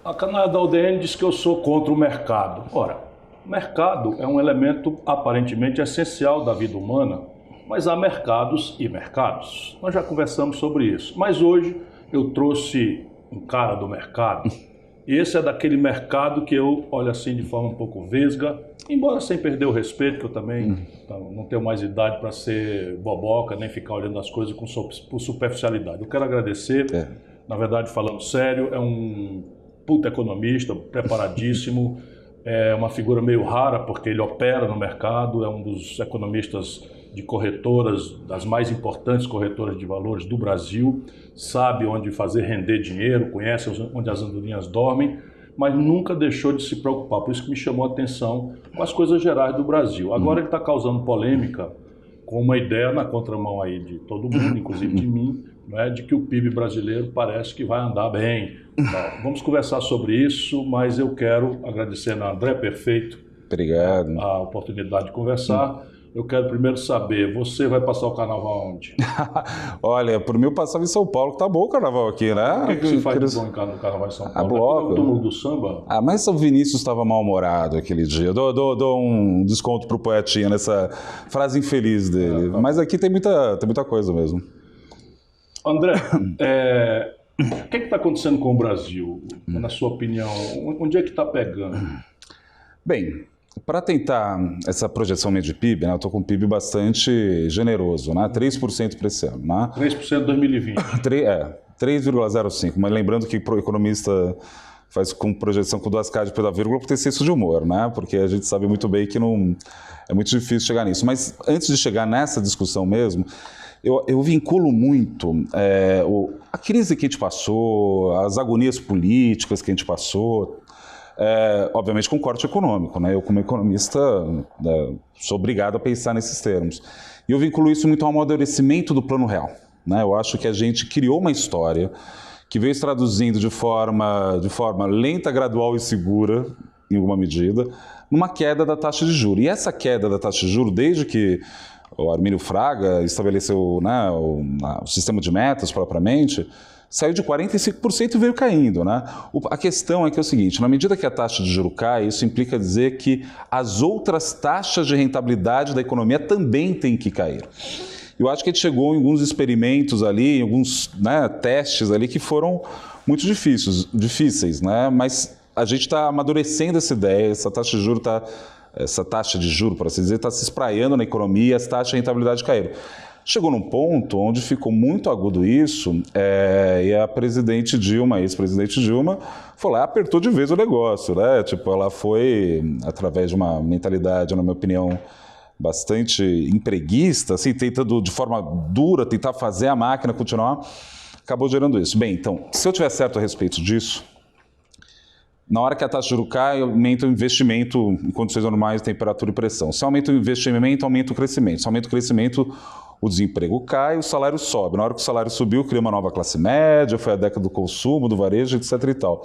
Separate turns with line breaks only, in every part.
A canalha da UDN diz que eu sou contra o mercado. Ora, o mercado é um elemento aparentemente essencial da vida humana, mas há mercados e mercados. Nós já conversamos sobre isso. Mas hoje eu trouxe um cara do mercado. E esse é daquele mercado que eu olho assim de forma um pouco vesga, embora sem perder o respeito, que eu também não tenho mais idade para ser boboca, nem ficar olhando as coisas com superficialidade. Eu quero agradecer, na verdade, falando sério, é um puta economista, preparadíssimo, é uma figura meio rara porque ele opera no mercado, é um dos economistas de corretoras, das mais importantes corretoras de valores do Brasil, sabe onde fazer render dinheiro, conhece onde as andorinhas dormem, mas nunca deixou de se preocupar, por isso que me chamou a atenção com as coisas gerais do Brasil. Agora ele está causando polêmica com uma ideia na contramão aí de todo mundo, inclusive de mim, né, de que o PIB brasileiro parece que vai andar bem. Então, vamos conversar sobre isso, mas eu quero agradecer a André Perfeito.
Obrigado.
A oportunidade de conversar. Eu quero primeiro saber, você vai passar o carnaval onde?
Olha, por mim eu passava em São Paulo, que tá bom o carnaval aqui, né?
O que você faz de bom no carnaval em São Paulo?
Bloco.
No túmulo do samba?
Mas o Vinícius estava mal-humorado aquele dia. Eu dou um desconto pro poetinha nessa frase infeliz dele. Mas aqui tem muita coisa mesmo.
André, o que está acontecendo com o Brasil? Na sua opinião, onde é que está pegando?
Bem, para tentar essa projeção média de PIB, né, eu estou com um PIB bastante generoso, né, 3% para esse ano. Né?
3% em 2020.
3,05%, mas lembrando que o economista faz com projeção com 2K depois da vírgula por ter senso de humor, né? Porque a gente sabe muito bem que não é muito difícil chegar nisso. Mas antes de chegar nessa discussão mesmo, eu vinculo muito a crise que a gente passou, as agonias políticas que a gente passou, obviamente com corte econômico, né? Eu como economista sou obrigado a pensar nesses termos. E eu vinculo isso muito ao amadurecimento do plano real, né? Eu acho que a gente criou uma história que veio se traduzindo de forma lenta, gradual e segura, em alguma medida, numa queda da taxa de juros. E essa queda da taxa de juros, desde que o Armínio Fraga estabeleceu, né, o sistema de metas propriamente, saiu de 45% e veio caindo. Né? A questão é que é o seguinte, na medida que a taxa de juros cai, isso implica dizer que as outras taxas de rentabilidade da economia também têm que cair. Eu acho que a gente chegou em alguns experimentos ali, em alguns, né, testes ali que foram muito difíceis, né? Mas a gente está amadurecendo essa ideia, essa taxa de juros, por assim dizer, está se espraiando na economia e as taxas de rentabilidade caíram. Chegou num ponto onde ficou muito agudo isso, e a ex-presidente Dilma, foi lá e apertou de vez o negócio, né? Tipo, ela foi, através de uma mentalidade, na minha opinião, bastante empreguista, assim, tentando de forma dura, tentar fazer a máquina continuar, acabou gerando isso. Bem, então, se eu tiver certo a respeito disso, na hora que a taxa de juros cai, aumenta o investimento em condições normais de temperatura e pressão. Se aumenta o investimento, aumenta o crescimento. Se aumenta o crescimento, o desemprego cai, o salário sobe. Na hora que o salário subiu, cria uma nova classe média, foi a década do consumo, do varejo, etc. e tal.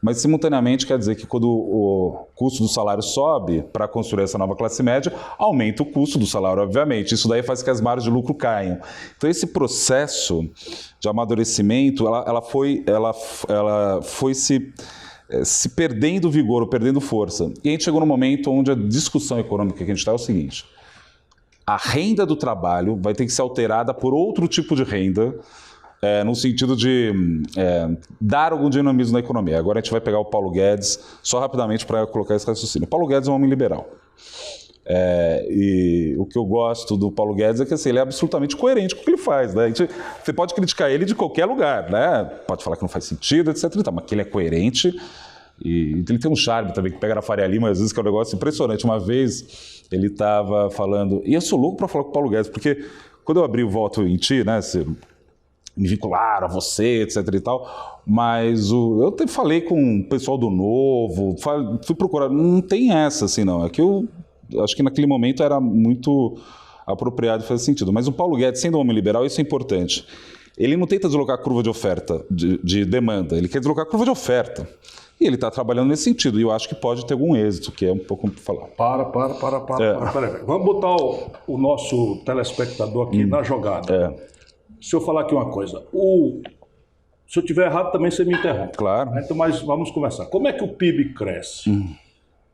Mas, simultaneamente, quer dizer que quando o custo do salário sobe para construir essa nova classe média, aumenta o custo do salário, obviamente. Isso daí faz que as margens de lucro caiam. Então, esse processo de amadurecimento, ela foi se perdendo vigor, perdendo força. E a gente chegou num momento onde a discussão econômica que a gente está é o seguinte: a renda do trabalho vai ter que ser alterada por outro tipo de renda, no sentido de dar algum dinamismo na economia. Agora a gente vai pegar o Paulo Guedes, só rapidamente para colocar esse raciocínio. O Paulo Guedes é um homem liberal. E o que eu gosto do Paulo Guedes é que assim, ele é absolutamente coerente com o que ele faz. Né? Você pode criticar ele de qualquer lugar, né? Pode falar que não faz sentido, etc. Mas que ele é coerente. E ele tem um charme também, que pega na Faria Lima, às vezes, que é um negócio impressionante. Uma vez ele estava falando, e eu sou louco para falar com o Paulo Guedes, porque quando eu abri o Voto em Ti, né, me vincularam a você, etc e tal, mas eu falei com o pessoal do Novo, fui procurar, não tem essa assim não, é que eu acho que naquele momento era muito apropriado e faz sentido, mas o Paulo Guedes, sendo um homem liberal, isso é importante, ele não tenta deslocar a curva de oferta, de demanda, ele quer deslocar a curva de oferta. E ele está trabalhando nesse sentido, e eu acho que pode ter algum êxito, que é um pouco para falar.
Para. Vamos botar o nosso telespectador aqui na jogada. Se eu falar aqui uma coisa, o Se eu estiver errado, também você me interrompe.
Claro.
Então, mas vamos conversar. Como é que o PIB cresce?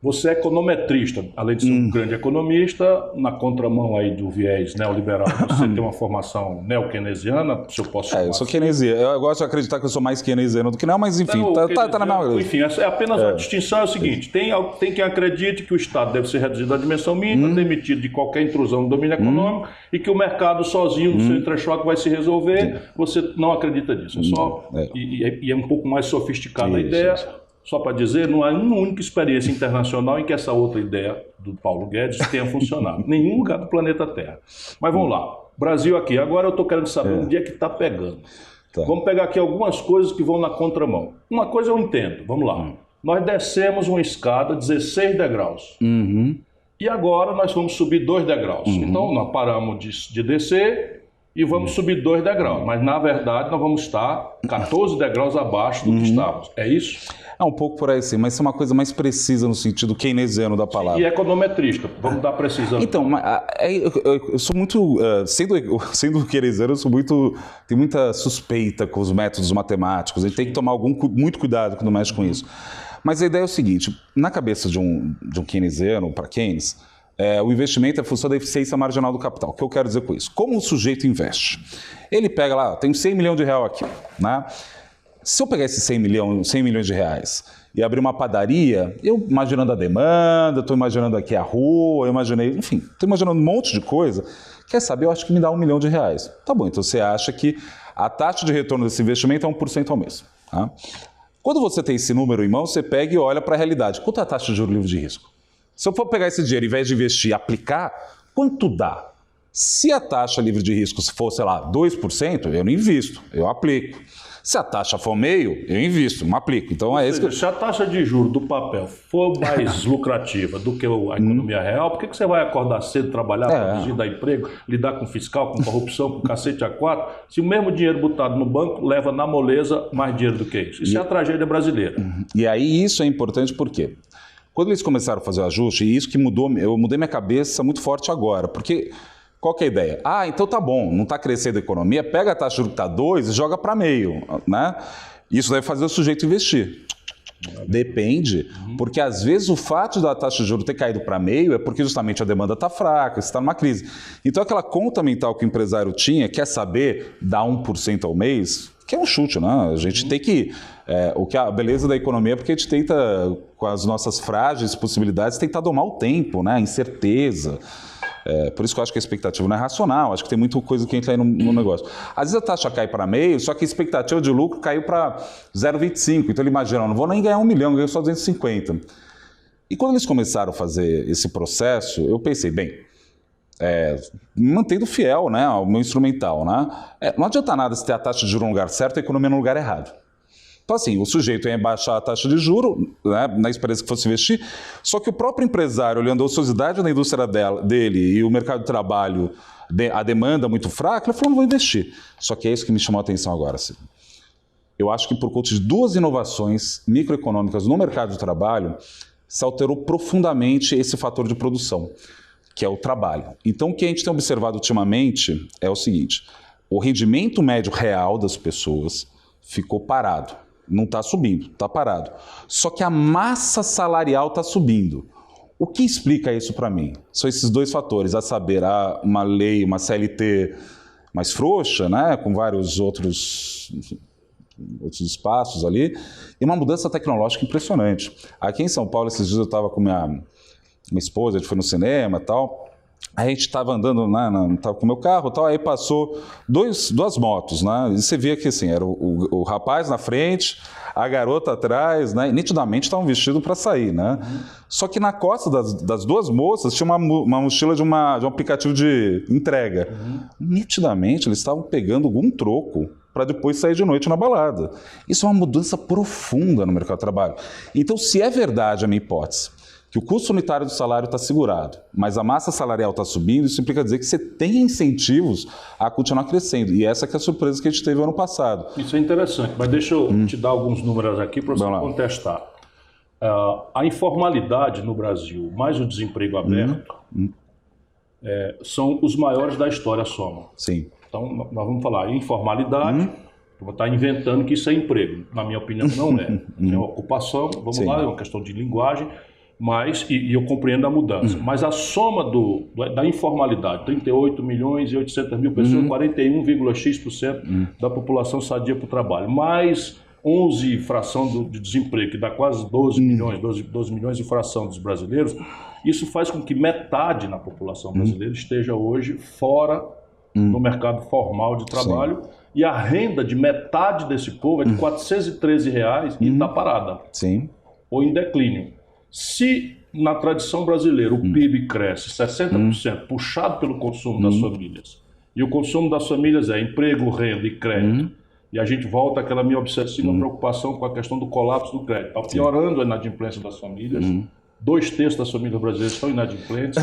Você é econometrista, além de ser um grande economista, na contramão aí do viés neoliberal, você tem uma formação neo-keynesiana, se eu posso chamar.
Eu sou keynesiano. Eu gosto de acreditar que eu sou mais keynesiano do que não, mas enfim, tá na minha...
Enfim, é apenas a distinção é o seguinte, tem quem acredite que o Estado deve ser reduzido à dimensão mínima, demitido de qualquer intrusão no domínio econômico, e que o mercado sozinho, no seu entrechoque, vai se resolver. Você não acredita nisso. E é um pouco mais sofisticada a ideia. Só para dizer, não há uma única experiência internacional em que essa outra ideia do Paulo Guedes tenha funcionado. Nenhum lugar do planeta Terra. Mas vamos lá. Brasil aqui. Agora eu estou querendo saber onde é que está pegando. Tá. Vamos pegar aqui algumas coisas que vão na contramão. Uma coisa eu entendo. Vamos lá. Nós descemos uma escada, 16 degraus. E agora nós vamos subir 2 degraus. Então nós paramos de descer e vamos subir 2 degraus. Mas na verdade nós vamos estar 14 degraus abaixo do que estávamos. É isso?
É um pouco por aí sim, mas isso é uma coisa mais precisa no sentido keynesiano da palavra.
E econometrista, vamos dar precisão.
Então, eu sou muito, sendo keynesiano, tenho muita suspeita com os métodos matemáticos, a gente tem que tomar muito cuidado quando mexe com isso. Mas a ideia é o seguinte, na cabeça de um keynesiano, para Keynes, o investimento é função da eficiência marginal do capital. O que eu quero dizer com isso? Como o sujeito investe? Ele pega lá, tem 100 milhões de reais aqui, né? Se eu pegar esses 100 milhões de reais e abrir uma padaria, eu imaginando a demanda, estou imaginando aqui a rua, estou imaginando um monte de coisa. Quer saber? Eu acho que me dá R$1 milhão. Tá bom, então você acha que a taxa de retorno desse investimento é 1% ao mês. Tá? Quando você tem esse número em mão, você pega e olha para a realidade. Quanto é a taxa de juros livre de risco? Se eu for pegar esse dinheiro, ao invés de investir e aplicar, quanto dá? Se a taxa livre de risco for, sei lá, 2%, eu não invisto, eu aplico. Se a taxa for meio, eu invisto, não aplico. Então
Se a taxa de juros do papel for mais lucrativa do que a economia real, por que você vai acordar cedo, trabalhar, produzir, dar emprego, lidar com fiscal, com corrupção, com cacete A4, se o mesmo dinheiro botado no banco leva na moleza mais dinheiro do que isso? Isso é a tragédia brasileira.
E aí isso é importante por quê? Quando eles começaram a fazer o ajuste, e isso que mudou, eu mudei minha cabeça muito forte agora, porque... Qual que é a ideia? Então tá bom, não está crescendo a economia, pega a taxa de juros que está 2 e joga para meio, né? Isso deve fazer o sujeito investir. Depende, porque às vezes o fato da taxa de juros ter caído para meio é porque justamente a demanda está fraca, você está numa crise. Então aquela conta mental que o empresário tinha, quer saber, dar 1% ao mês, que é um chute, né? A gente tem que... a beleza da economia é porque a gente tenta, com as nossas frágeis possibilidades, tentar domar o tempo, né? A incerteza. Por isso que eu acho que a expectativa não é racional, acho que tem muita coisa que entra aí no negócio. Às vezes a taxa cai para meio, só que a expectativa de lucro caiu para 0,25, então ele imagina, não vou nem ganhar 1 milhão, ganho só 250. E quando eles começaram a fazer esse processo, eu pensei, me mantendo fiel, né, ao meu instrumental, né? Não adianta nada se ter a taxa de juros no lugar certo e a economia no lugar errado. Então, assim, o sujeito ia baixar a taxa de juros, né, na esperança que fosse investir, só que o próprio empresário, olhando a ociosidade da indústria dele e o mercado de trabalho, a demanda muito fraca, ele falou, não vou investir. Só que é isso que me chamou a atenção agora. Assim. Eu acho que por conta de 2 inovações microeconômicas no mercado de trabalho, se alterou profundamente esse fator de produção, que é o trabalho. Então, o que a gente tem observado ultimamente é o seguinte, o rendimento médio real das pessoas ficou parado. Não está subindo, está parado. Só que a massa salarial está subindo. O que explica isso para mim? São esses 2 fatores, a saber, uma lei, uma CLT mais frouxa, né, com vários outros espaços ali, e uma mudança tecnológica impressionante. Aqui em São Paulo, esses dias eu estava com minha esposa, a gente foi no cinema e tal, a gente estava andando, estava com o meu carro e tal, aí passou 2 motos, né? E você via que assim, era o rapaz na frente, a garota atrás, né? E nitidamente estavam vestidos para sair, né? Só que na costa das 2 moças tinha uma mochila de um aplicativo de entrega. Nitidamente eles estavam pegando algum troco para depois sair de noite na balada. Isso é uma mudança profunda no mercado de trabalho. Então, se é verdade a minha hipótese, que o custo unitário do salário está segurado, mas a massa salarial está subindo, isso implica dizer que você tem incentivos a continuar crescendo. E essa que é a surpresa que a gente teve ano passado.
Isso é interessante, mas deixa eu te dar alguns números aqui para você contestar. A informalidade no Brasil, mais o desemprego aberto, são os maiores da história soma.
Sim.
Então, nós vamos falar informalidade, Está inventando que isso é emprego. Na minha opinião, não é. É uma ocupação, vamos lá, é uma questão de linguagem, mas, e eu compreendo a mudança. Mas a soma da informalidade, 38 milhões e 800 mil pessoas, 41,x% da população sadia para o trabalho, mais 11 fração de desemprego, que dá quase 12 milhões, 12 milhões de fração dos brasileiros, isso faz com que metade na população brasileira esteja hoje fora do mercado formal de trabalho. Sim. E a renda de metade desse povo é de R$ 413 e está parada.
Sim.
Ou em declínio. Se na tradição brasileira o PIB cresce 60%, puxado pelo consumo das famílias, e o consumo das famílias é emprego, renda e crédito, e a gente volta àquela minha obsessiva preocupação com a questão do colapso do crédito. Está piorando a inadimplência das famílias. 2/3 das famílias brasileiras estão inadimplentes.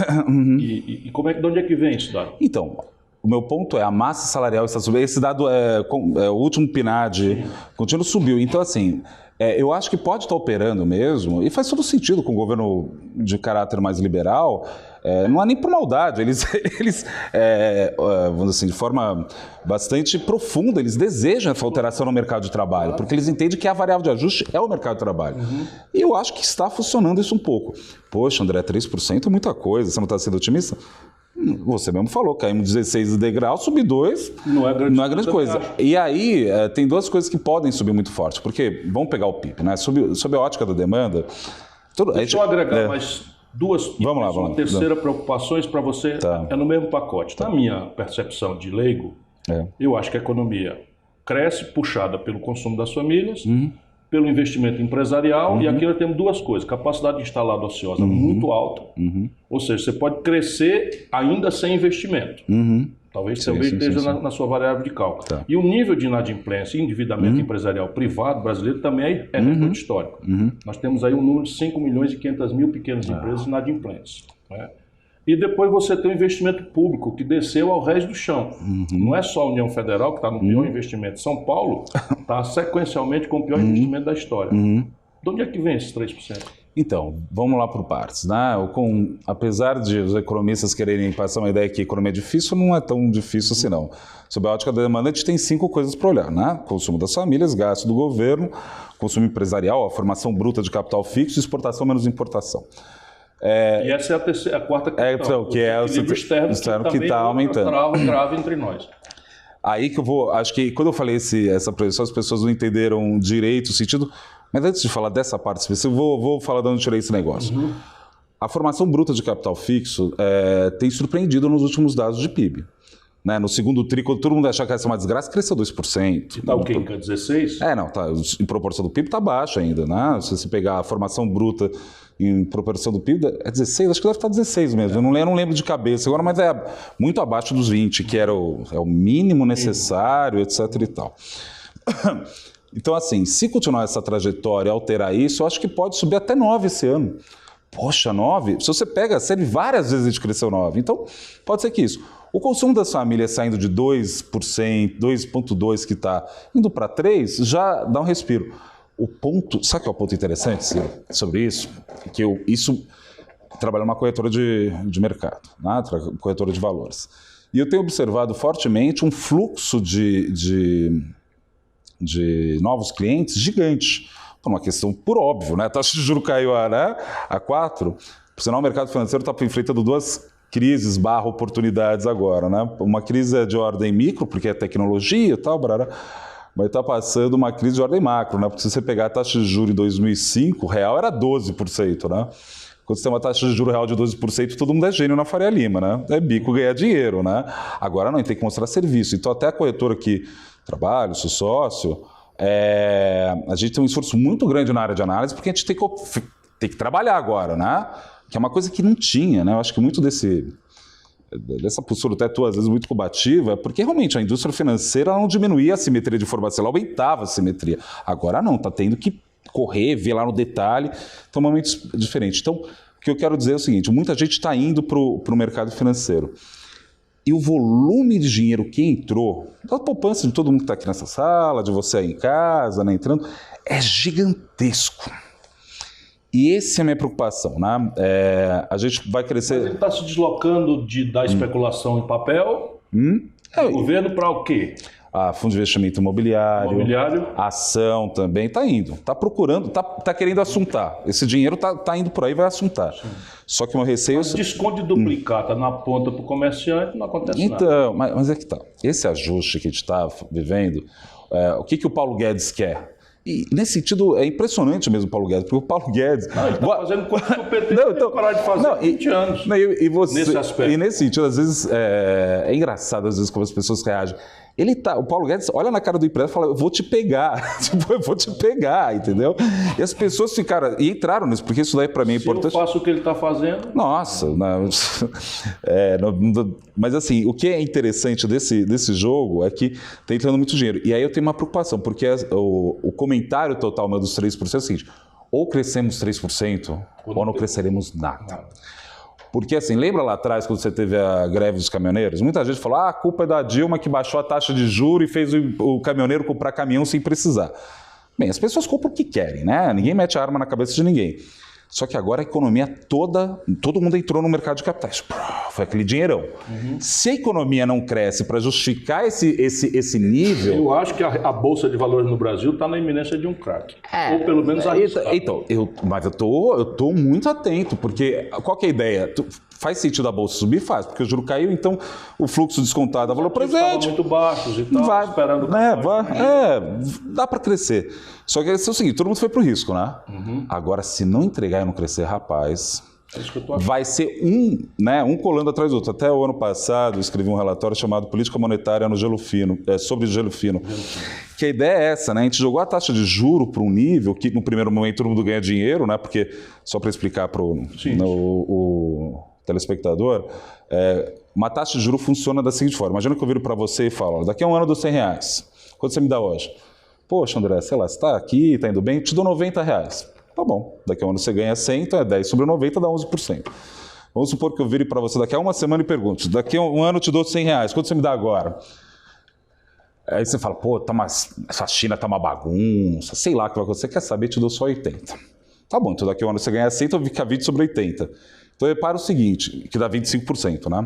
E de onde é que vem isso, Dário?
Então, o meu ponto é a massa salarial está subindo. Esse dado é o último PNAD, continua subiu. Então, assim, eu acho que pode estar operando mesmo, e faz todo sentido com o governo de caráter mais liberal. Não há nem por maldade, eles vamos dizer assim, de forma bastante profunda, eles desejam essa alteração no mercado de trabalho, porque eles entendem que a variável de ajuste é o mercado de trabalho. E eu acho que está funcionando isso um pouco. Poxa, André, 3% é muita coisa, você não está sendo otimista? Você mesmo falou, caímos 16 de degrau, subir 2 não é grande coisa. E aí, tem duas coisas que podem subir muito forte, porque, vamos pegar o PIB, né? Sob a ótica da demanda...
Deixa eu agregar mais duas,
vamos lá,
uma terceira preocupações para você, é no mesmo pacote. Na minha percepção de leigo, eu acho que a economia cresce puxada pelo consumo das famílias, pelo investimento empresarial, e aqui nós temos duas coisas: capacidade instalada ociosa muito alta, ou seja, você pode crescer ainda sem investimento. Talvez esteja na sua variável de cálculo. E o nível de inadimplência e endividamento empresarial privado brasileiro também é recorde histórico. Nós temos aí um número de 5 milhões e 500 mil pequenas empresas inadimplentes. Né? E depois você tem o investimento público, que desceu ao resto do chão. Não é só a União Federal, que está no pior investimento. São Paulo está sequencialmente com o pior investimento da história. De onde é que vem esses 3%?
Então, vamos lá por partes. Né? Apesar de os economistas quererem passar uma ideia que a economia é difícil, não é tão difícil assim não. Sob a ótica da demanda, a gente tem 5 coisas para olhar. Né? Consumo das famílias, gasto do governo, consumo empresarial, a formação bruta de capital fixo, exportação menos importação.
E essa é a quarta questão,
que é o
externo que está aumentando. Grave entre nós.
Aí que eu vou, acho que quando eu falei essa projeção, as pessoas não entenderam direito o sentido, mas antes de falar dessa parte específica, eu vou falar de onde eu tirei esse negócio. A formação bruta de capital fixo tem surpreendido nos últimos dados de PIB. Né? No segundo tri, quando todo mundo achava que ia ser uma desgraça, cresceu 2%.
E está o quê? 16%?
Não, tá, em proporção do PIB está baixo ainda. Né? Se você pegar a formação bruta em proporção do PIB, é 16%, acho que deve estar 16% mesmo. Eu não lembro de cabeça agora, mas é muito abaixo dos 20%, que era o mínimo necessário, etc. e tal. Então, assim, se continuar essa trajetória, alterar isso, eu acho que pode subir até 9% esse ano. Poxa, 9%? Se você pega a série, várias vezes a gente cresceu 9%. Então, pode ser que isso. O consumo das famílias saindo de 2%, 2,2% que está, indo para 3%, já dá um respiro. O ponto, sabe que é o ponto interessante, Ciro, sobre isso? Que isso trabalha numa corretora de mercado, né? Corretora de valores. E eu tenho observado fortemente um fluxo de novos clientes gigante. Por uma questão, por óbvio, né? A taxa de juros caiu a 4%. Por sinal, o mercado financeiro está enfrentando duas crises / oportunidades agora. Né? Uma crise é de ordem micro, porque é tecnologia e tal, mas está passando uma crise de ordem macro, né? Porque se você pegar a taxa de juros em 2005, o real era 12%. Né? Quando você tem uma taxa de juros real de 12%, todo mundo é gênio na Faria Lima, né? É bico ganhar dinheiro, né? Agora não, tem que mostrar serviço. Então até a corretora que trabalho, sou sócio, a gente tem um esforço muito grande na área de análise, porque a gente tem que trabalhar agora, né? Que é uma coisa que não tinha, né? Eu acho que muito dessa postura até tua, às vezes, muito combativa, porque realmente a indústria financeira não diminuía a simetria de informação, ela aumentava a simetria. Agora não, está tendo que correr, ver lá no detalhe, então é um momento diferente. Então, o que eu quero dizer é o seguinte, muita gente está indo para o mercado financeiro. E o volume de dinheiro que entrou, da poupança de todo mundo que está aqui nessa sala, de você aí em casa, né, entrando, é gigantesco. E essa é a minha preocupação, né? A gente vai crescer...
Mas ele está se deslocando da especulação em papel, do governo para o quê?
a fundo de investimento imobiliário, ação também, está indo, está procurando, está querendo assuntar. Esse dinheiro está indo por aí, vai assuntar. Sim. Só que o meu receio...
Mas desconto de duplicata na ponta para o comerciante, não acontece nada.
Então, mas é que tá. Esse ajuste que a gente está vivendo, o que o Paulo Guedes quer? E, nesse sentido, é impressionante mesmo o Paulo Guedes, porque o Paulo Guedes...
Ele está fazendo coisa que o PT não parar de fazer há 20 anos, nesse aspecto.
E nesse sentido, às vezes, é engraçado, às vezes, como as pessoas reagem. O Paulo Guedes olha na cara do empresário e fala, eu vou te pegar, tipo, eu vou te pegar, entendeu? E as pessoas ficaram, e entraram nisso, porque isso daí para mim é importante.
Se eu faço o que ele está fazendo...
Nossa, mas assim, o que é interessante desse jogo é que está entrando muito dinheiro. E aí eu tenho uma preocupação, porque o comentário total meu dos 3% é o seguinte, ou crescemos 3% ou não cresceremos nada. Porque, assim, lembra lá atrás, quando você teve a greve dos caminhoneiros? Muita gente falou, a culpa é da Dilma que baixou a taxa de juros e fez o caminhoneiro comprar caminhão sem precisar. Bem, as pessoas compram o que querem, né? Ninguém mete a arma na cabeça de ninguém. Só que agora a economia toda, todo mundo entrou no mercado de capitais. Foi aquele dinheirão. Uhum. Se a economia não cresce para justificar esse nível...
Eu acho que a Bolsa de Valores no Brasil está na iminência de um crack. Ou pelo menos arriscado.
Então, mas eu tô muito atento, porque qual que é a ideia? Faz sentido a Bolsa subir? Faz, porque o juro caiu, então o fluxo descontado a valor presente...
Estavam muito baixos e tal, esperando...
Dá para crescer. Só que é o seguinte, todo mundo foi pro risco, né? Uhum. Agora, se não entregar e não crescer, rapaz... Vai ser um colando atrás do outro. Até o ano passado eu escrevi um relatório chamado Política Monetária no Gelo Fino, sobre gelo fino. Que a ideia é essa, né? A gente jogou a taxa de juro para um nível que no primeiro momento todo mundo ganha dinheiro, né? Porque, só para explicar para o telespectador, uma taxa de juro funciona da seguinte forma. Imagina que eu viro para você e falo, daqui a um ano eu dou R$100. Quanto você me dá hoje? Poxa, André, sei lá, você está aqui, está indo bem, te dou R$90. Tá bom, daqui a um ano você ganha 100, então é 10 sobre 90, dá 11%. Vamos supor que eu vire para você daqui a uma semana e pergunte, daqui a um ano eu te dou R$100, quanto você me dá agora? Aí você fala, pô, essa China tá uma bagunça, sei lá o que vai acontecer, quer saber, te dou só 80. Tá bom, então daqui a um ano você ganha 100, então fica 20 sobre 80. Então repara o seguinte, que dá 25%, né?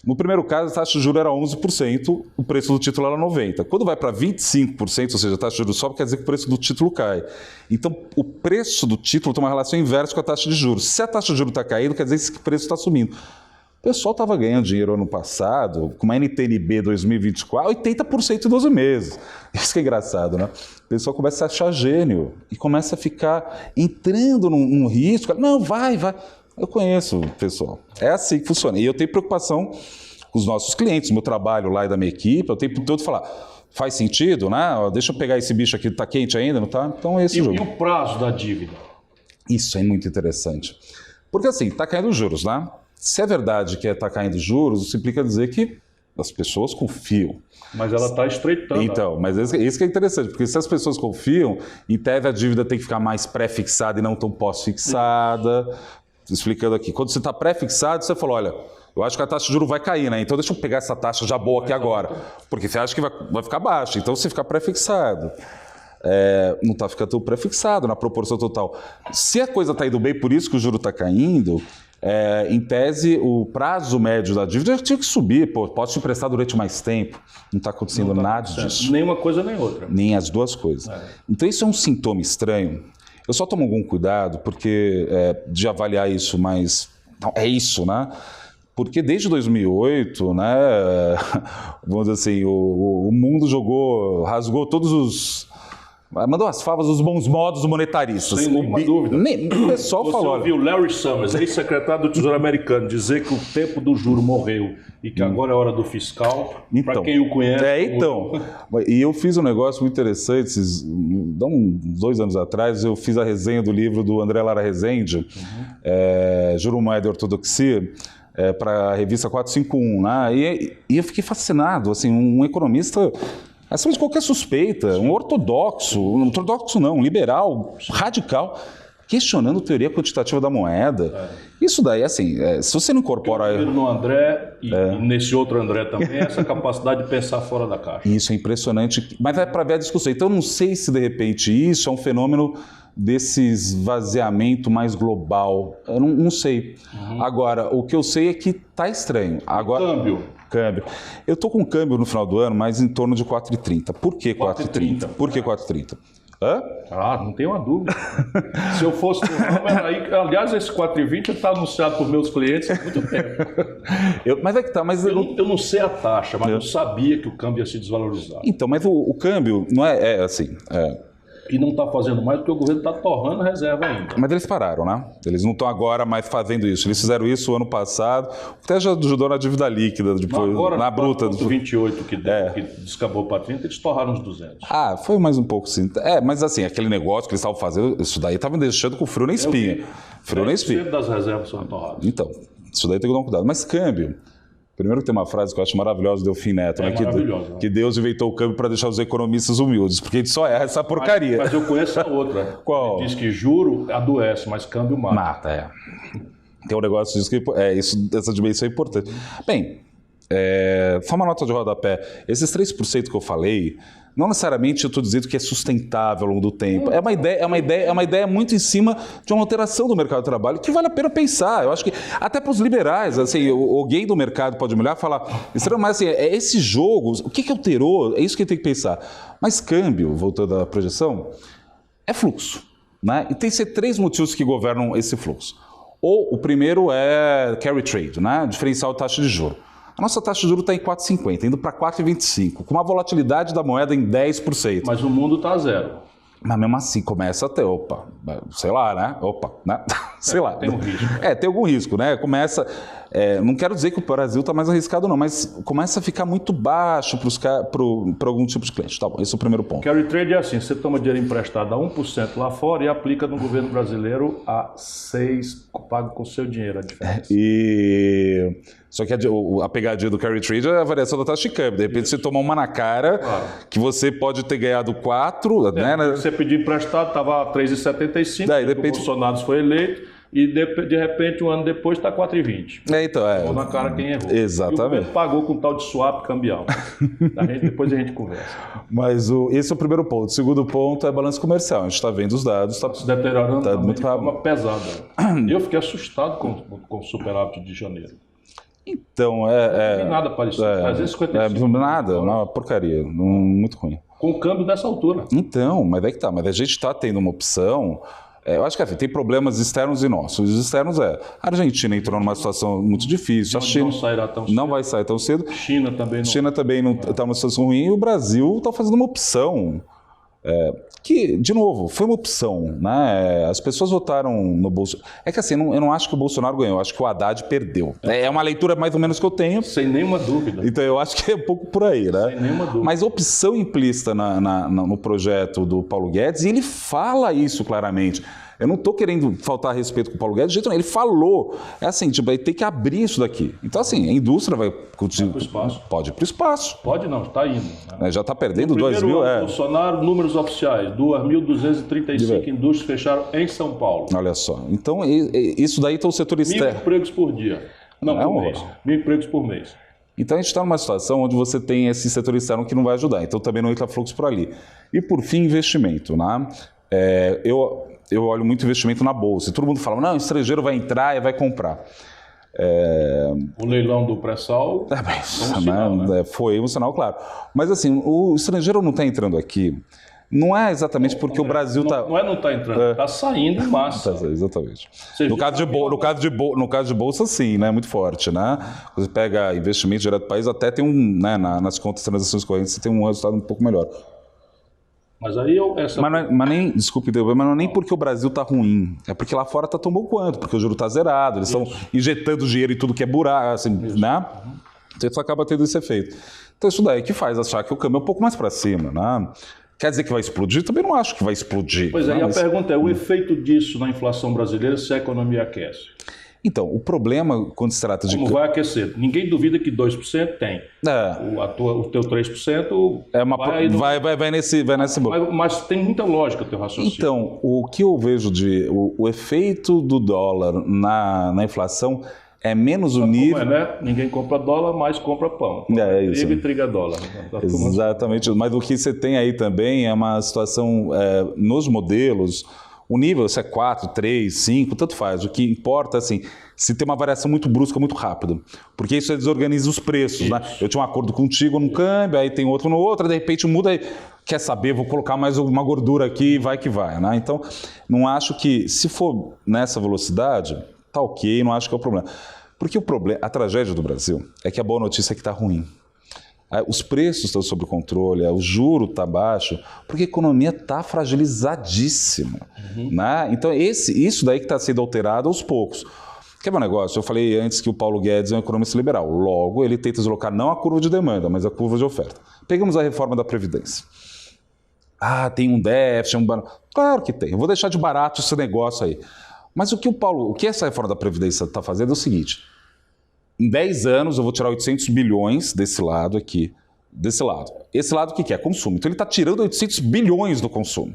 No primeiro caso, a taxa de juros era 11%, o preço do título era 90%. Quando vai para 25%, ou seja, a taxa de juros sobe, quer dizer que o preço do título cai. Então, o preço do título tem uma relação inversa com a taxa de juros. Se a taxa de juros está caindo, quer dizer que o preço está subindo. O pessoal estava ganhando dinheiro ano passado, com uma NTNB 2024, 80% em 12 meses. Isso que é engraçado, né? O pessoal começa a achar gênio e começa a ficar entrando num risco. Não, vai. Eu conheço, pessoal. É assim que funciona. E eu tenho preocupação com os nossos clientes, meu trabalho lá e da minha equipe. Eu tenho todo falar, faz sentido, né? Deixa eu pegar esse bicho aqui, tá quente ainda, não tá? Então é esse jogo.
E o prazo da dívida?
Isso é muito interessante. Porque assim, está caindo os juros, né? Se é verdade que está caindo os juros, isso implica dizer que as pessoas confiam.
Mas ela está estreitando.
Então, mas isso que é interessante, porque se as pessoas confiam, em tese a dívida tem que ficar mais pré-fixada e não tão pós-fixada. Explicando aqui, quando você está pré-fixado, você falou, olha, eu acho que a taxa de juros vai cair, né? Então deixa eu pegar essa taxa já boa aqui agora, porque você acha que vai ficar baixa, então você fica pré-fixado. Não está ficando pré-fixado na proporção total. Se a coisa está indo bem, por isso que o juro está caindo, em tese, o prazo médio da dívida já tinha que subir, pode te emprestar durante mais tempo. Não está acontecendo nada disso.
Nem uma coisa nem outra.
Nem as duas coisas. Então isso é um sintoma estranho. Eu só tomo algum cuidado porque de avaliar isso, mas não, é isso, né? Porque desde 2008, né, vamos dizer assim, o mundo rasgou todos os... Mandou as favas dos bons modos monetaristas.
Sem nenhuma dúvida.
O pessoal
Você
falou...
ouviu Larry Summers, ex-secretário do Tesouro Americano, dizer que o tempo do juro morreu e que agora é hora do fiscal,
então,
para quem o conhece...
E eu fiz um negócio muito interessante, uns 2 anos atrás, eu fiz a resenha do livro do André Lara Rezende, Juro Moeda e Ortodoxia, para a revista 451, né? E eu fiquei fascinado, assim, um economista... acima de qualquer suspeita, um ortodoxo não, um liberal, radical, questionando a teoria quantitativa da moeda. Isso daí, assim, se você não incorpora...
Eu no André e nesse outro André também, essa capacidade de pensar fora da caixa.
Isso é impressionante, mas é para ver a discussão. Então, eu não sei se, de repente, isso é um fenômeno desse esvaziamento mais global. Eu não sei. Agora, o que eu sei é que está estranho. Agora,
câmbio.
Câmbio. Eu estou com câmbio no final do ano, mas em torno de 4,30. Por que 4,30?
4,30?
Por que 4,30? Hã?
Ah, não tenho uma dúvida. Se eu fosse no ramo, aí, aliás, esse 4,20 está anunciado por meus clientes há muito tempo.
Mas é que tá, mas
Eu não sei a taxa, mas eu sabia que o câmbio ia se desvalorizar.
Então, mas o câmbio não é assim.
E não está fazendo mais porque o governo está torrando reserva ainda.
Mas eles pararam, né? Eles não estão agora mais fazendo isso. Eles fizeram isso o ano passado, até já ajudou na dívida líquida, depois,
Agora,
na bruta.
28 que descabou para 30, eles torraram uns 200.
Ah, foi mais um pouco sim. Mas assim, aquele negócio que eles estavam fazendo, isso daí estava deixando com frio na espinha. Frio na espinha.
10% das reservas são torradas.
Então, isso daí tem que dar um cuidado. Mas câmbio... Primeiro tem uma frase que eu acho maravilhosa do Delfim Neto, né? Que Deus inventou o câmbio para deixar os economistas humildes, porque a gente só erra essa porcaria.
Mas eu conheço a outra.
Qual?
Ele diz que juro adoece, mas câmbio mata.
Mata, Tem um negócio disso que essa dimensão é importante. Bem, só uma nota de rodapé. Esses 3% que eu falei, não necessariamente eu estou dizendo que é sustentável ao longo do tempo. É uma ideia muito em cima de uma alteração do mercado de trabalho que vale a pena pensar. Eu acho que até para os liberais, assim, alguém do mercado pode me olhar e falar, mas assim, é esse jogo, o que alterou? É isso que tem que pensar. Mas câmbio, voltando à projeção, é fluxo, né? E tem que ser 3 motivos que governam esse fluxo. O primeiro é carry trade, né? Diferencial de taxa de juros. A nossa taxa de juros está em 4,50, indo para 4,25, com uma volatilidade da moeda em 10%.
Mas o mundo está a zero.
Mas mesmo assim começa a ter, sei lá, né? Sei lá.
Tem um risco.
Tem algum risco, né? Começa, não quero dizer que o Brasil está mais arriscado não, mas começa a ficar muito baixo para algum tipo de cliente. Tá bom, esse é o primeiro ponto.
Carry trade é assim, você toma dinheiro emprestado a 1% lá fora e aplica no governo brasileiro a 6%, paga com o seu dinheiro a diferença.
Só que a pegadinha do carry trade é a variação da taxa de câmbio. De repente você toma uma na cara, claro, que você pode ter ganhado 4, né?
Você pediu emprestado, estava a 3,75, o Bolsonaro foi eleito, e de repente, um ano depois, está 4,20. Ou na cara quem errou.
Exatamente.
E o governo pagou com tal de swap cambial. Depois a gente conversa.
Mas esse é o primeiro ponto. O segundo ponto é balanço comercial. A gente está vendo os dados. Está
se deteriorando
muito rápido.
Uma pesada. Eu fiquei assustado com o superávit de janeiro.
Então,
não tem nada parecido. 355.
Nada, uma porcaria. Muito ruim.
Com o câmbio dessa altura.
Então, mas é que tá. Mas a gente está tendo uma opção. Eu acho que tem problemas externos e nossos. Os externos a Argentina entrou numa situação muito difícil. A China
não sairá tão cedo.
Não vai sair tão cedo.
China também não.
China também não está numa situação ruim. E o Brasil está fazendo uma opção. Que, de novo, foi uma opção, né? As pessoas votaram no Bolsonaro. É que assim, eu não acho que o Bolsonaro ganhou, eu acho que o Haddad perdeu. É uma leitura mais ou menos que eu tenho.
Sem nenhuma dúvida.
Então eu acho que é um pouco por aí, né?
Sem nenhuma dúvida.
Mas a opção implícita no projeto do Paulo Guedes, e ele fala isso claramente. Eu não estou querendo faltar respeito com o Paulo Guedes, de jeito nenhum. Ele falou. É assim, vai ter que abrir isso daqui. Então, assim, a indústria vai continuar. Pode ir para o espaço.
Pode não, está indo. Né?
Já está perdendo
2.000. Bolsonaro, números oficiais: 2.235 indústrias fecharam em São Paulo.
Olha só. Então, isso daí está o setor externo.
1.000 empregos por dia. Não, por mês. 1.000 empregos por mês.
Então, a gente está numa situação onde você tem esse setor externo que não vai ajudar. Então, também não entra fluxo por ali. E, por fim, investimento, né? Eu olho muito investimento na bolsa. E todo mundo fala, não, o estrangeiro vai entrar e vai comprar.
O leilão do pré-sal
foi um sinal, claro. Mas assim, o estrangeiro não está entrando aqui, não é exatamente porque o Brasil está...
Não está entrando, está saindo em massa.
Exatamente. No caso de bolsa, sim, né? Muito forte, né? Você pega investimento direto do país, até tem nas contas de transações correntes, você tem um resultado um pouco melhor.
Mas aí
desculpe, mas não é nem porque o Brasil está ruim, é porque lá fora está tão bom quanto, porque o juro está zerado, eles estão injetando dinheiro em tudo que é buraco, assim, né? Então isso acaba tendo esse efeito. Então isso daí que faz achar que o câmbio é um pouco mais para cima, né? Quer dizer que vai explodir? Também não acho que vai explodir.
Pois é, e a pergunta é, o efeito disso na inflação brasileira se a economia aquece?
Então, o problema quando se trata de...
Como vai aquecer? Ninguém duvida que 2% tem. O teu 3%
vai nesse bolo.
Mas tem muita lógica o teu raciocínio.
Então, o que eu vejo o efeito do dólar na inflação é menos o nível...
Como né? Ninguém compra dólar, mas compra pão.
Isso.
Trigo e triga dólar.
Exatamente. Mas o que você tem aí também é uma situação nos modelos... O nível, se é 4, 3, 5, tanto faz. O que importa, assim, se tem uma variação muito brusca, muito rápida. Porque isso desorganiza os preços, né? Eu tinha um acordo contigo num câmbio, aí tem outro no outro, de repente muda, aí, quer saber, vou colocar mais uma gordura aqui, vai que vai, né? Então, não acho que, se for nessa velocidade, tá ok, não acho que é o problema. Porque o problema, a tragédia do Brasil é que a boa notícia é que tá ruim. Os preços estão sob controle, o juro está baixo, porque a economia está fragilizadíssima. Né? Então, isso daí que está sendo alterado aos poucos. Quer ver um negócio? Eu falei antes que o Paulo Guedes é um economista liberal. Logo, ele tenta deslocar não a curva de demanda, mas a curva de oferta. Pegamos a reforma da Previdência. Tem um déficit, Claro que tem. Eu vou deixar de barato esse negócio aí. Mas o que essa reforma da Previdência está fazendo é o seguinte. Em 10 anos eu vou tirar 800 bilhões desse lado aqui. Desse lado. Esse lado o que é? Consumo. Então ele está tirando 800 bilhões do consumo.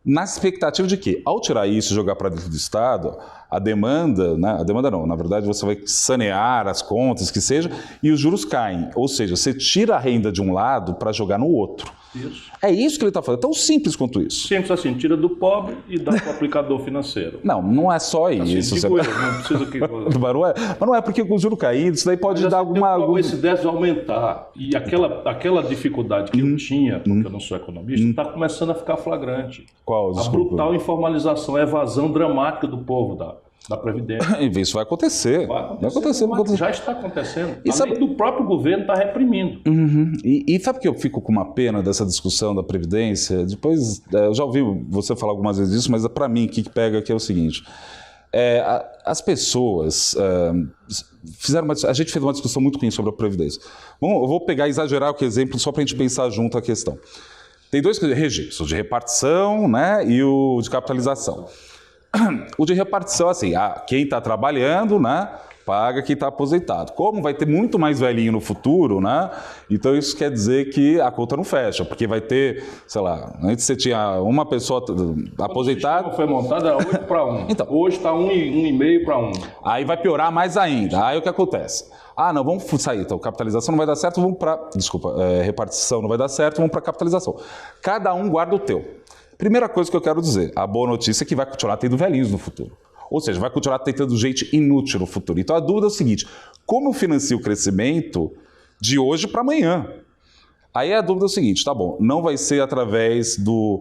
Na expectativa de que, ao tirar isso e jogar para dentro do Estado, a demanda, né? A demanda não, na verdade você vai sanear as contas, que seja, e os juros caem. Ou seja, você tira a renda de um lado para jogar no outro.
Isso.
É isso que ele está fazendo, tão simples quanto isso.
Simples assim, tira do pobre e dá para o aplicador financeiro.
Não é só
assim,
isso.
Digo eu, não precisa que...
Mas não é porque com o juro caindo, isso daí pode dar alguma...
Esse déficit aumentar. E aquela dificuldade que eu tinha, porque eu não sou economista, está começando a ficar flagrante.
Qual?
A brutal informalização, a evasão dramática do povo da Previdência.
Isso vai acontecer. Vai acontecer.
Já está acontecendo. Além do próprio governo está reprimindo.
E sabe que eu fico com uma pena dessa discussão da Previdência? Depois, eu já ouvi você falar algumas vezes disso, mas para mim o que pega aqui é o seguinte. As pessoas a gente fez uma discussão muito ruim sobre a Previdência. Bom, eu vou pegar e exagerar o exemplo só para a gente pensar junto a questão. Tem dois registros, o de repartição, né, e o de capitalização. O de repartição, assim, quem está trabalhando, né, paga quem está aposentado. Como vai ter muito mais velhinho no futuro, né, então isso quer dizer que a conta não fecha, porque vai ter, sei lá, antes você tinha uma pessoa aposentada...
O sistema foi montado, era 8 para 1.
Então,
hoje está 1,5 para 1.
Aí vai piorar mais ainda. Aí o que acontece? Não, vamos sair. Então, capitalização não vai dar certo, vamos para... repartição não vai dar certo, vamos para capitalização. Cada um guarda o teu. Primeira coisa que eu quero dizer, a boa notícia é que vai continuar tendo velhinhos no futuro. Ou seja, vai continuar tendo gente inútil no futuro. Então a dúvida é o seguinte, como eu financio o crescimento de hoje para amanhã? Aí a dúvida é o seguinte, tá bom, não vai ser através dos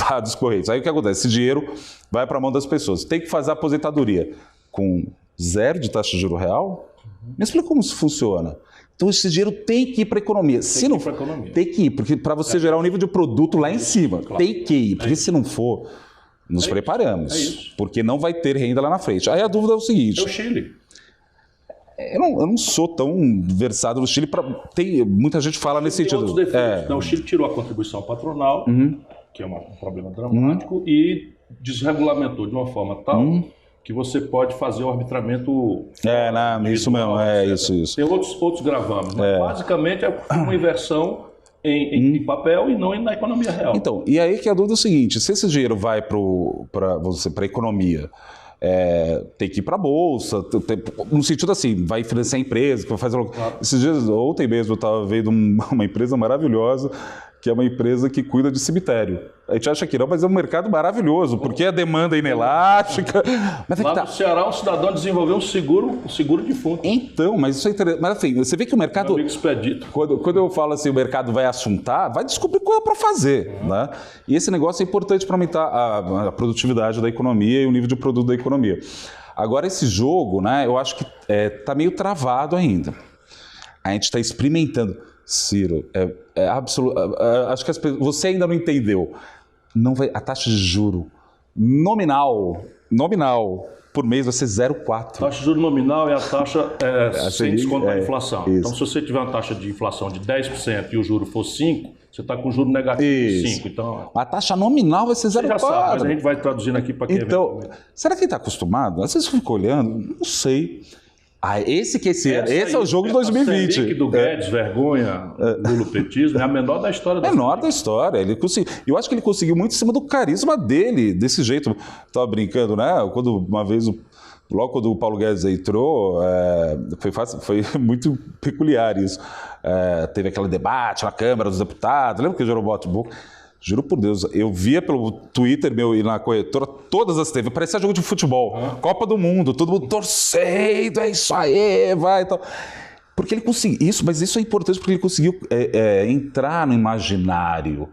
dados corretos. Aí o que acontece? Esse dinheiro vai para a mão das pessoas. Tem que fazer a aposentadoria com 0 de taxa de juros real? Me explica como isso funciona. Então esse dinheiro tem que ir para a economia. Tem que ir, porque para você gerar um nível de produto lá em cima, claro. Tem que ir, porque se não for, nos preparamos, porque não vai ter renda lá na frente. Aí a dúvida é o seguinte...
É o Chile.
Eu não sou tão versado no Chile, muita gente fala nesse sentido.
O Chile tirou a contribuição patronal, que é um problema dramático, e desregulamentou de uma forma tal... que você pode fazer o arbitramento...
isso mesmo, isso.
Tem outros gravames, mas basicamente é uma inversão em papel e não na economia real.
Então, e aí que a dúvida é o seguinte, se esse dinheiro vai para a economia, tem que ir para a Bolsa, no sentido assim, vai financiar a empresa, que vai fazer... Claro. Esses dias, ontem mesmo, eu estava vendo uma empresa maravilhosa, que é uma empresa que cuida de cemitério. A gente acha que não, mas é um mercado maravilhoso, porque a demanda é inelástica. Mas
lá no Ceará, um cidadão desenvolveu um seguro defunto.
Então, mas isso é interessante. Mas assim, você vê que o mercado...
Meu amigo Expedito.
Quando eu falo assim, o mercado vai assuntar, vai descobrir coisa para fazer. Né? E esse negócio é importante para aumentar a produtividade da economia e o nível de produto da economia. Agora, esse jogo, né, eu acho que está meio travado ainda. A gente está experimentando... Ciro, acho que você ainda não entendeu. A taxa de juro nominal por mês vai ser 0,4.
A taxa de juro nominal é a taxa sem descontar a inflação. Isso. Então, se você tiver uma taxa de inflação de 10% e o juro for 5%, você está com juro negativo de 5%. Então,
a taça nominal vai ser 0,4.
Mas a gente vai traduzindo aqui para quem...
Então, será que ele está acostumado? Às vezes eu fico olhando, não sei... Esse é o jogo de 2020.
Selic do Guedes, vergonha, lulopetismo, é a menor da história.
Da história. Eu acho que ele conseguiu muito em cima do carisma dele, desse jeito. Estava brincando, né? Quando uma vez, logo quando o Paulo Guedes entrou, foi muito peculiar isso. Teve aquele debate na Câmara dos Deputados, lembra que gerou bote-boca? Juro por Deus, eu via pelo Twitter meu e na corretora todas as TVs, parecia jogo de futebol, Copa do Mundo, todo mundo torcendo, é isso aí, vai e tal. Porque ele conseguiu isso, mas isso é importante porque ele conseguiu entrar no imaginário,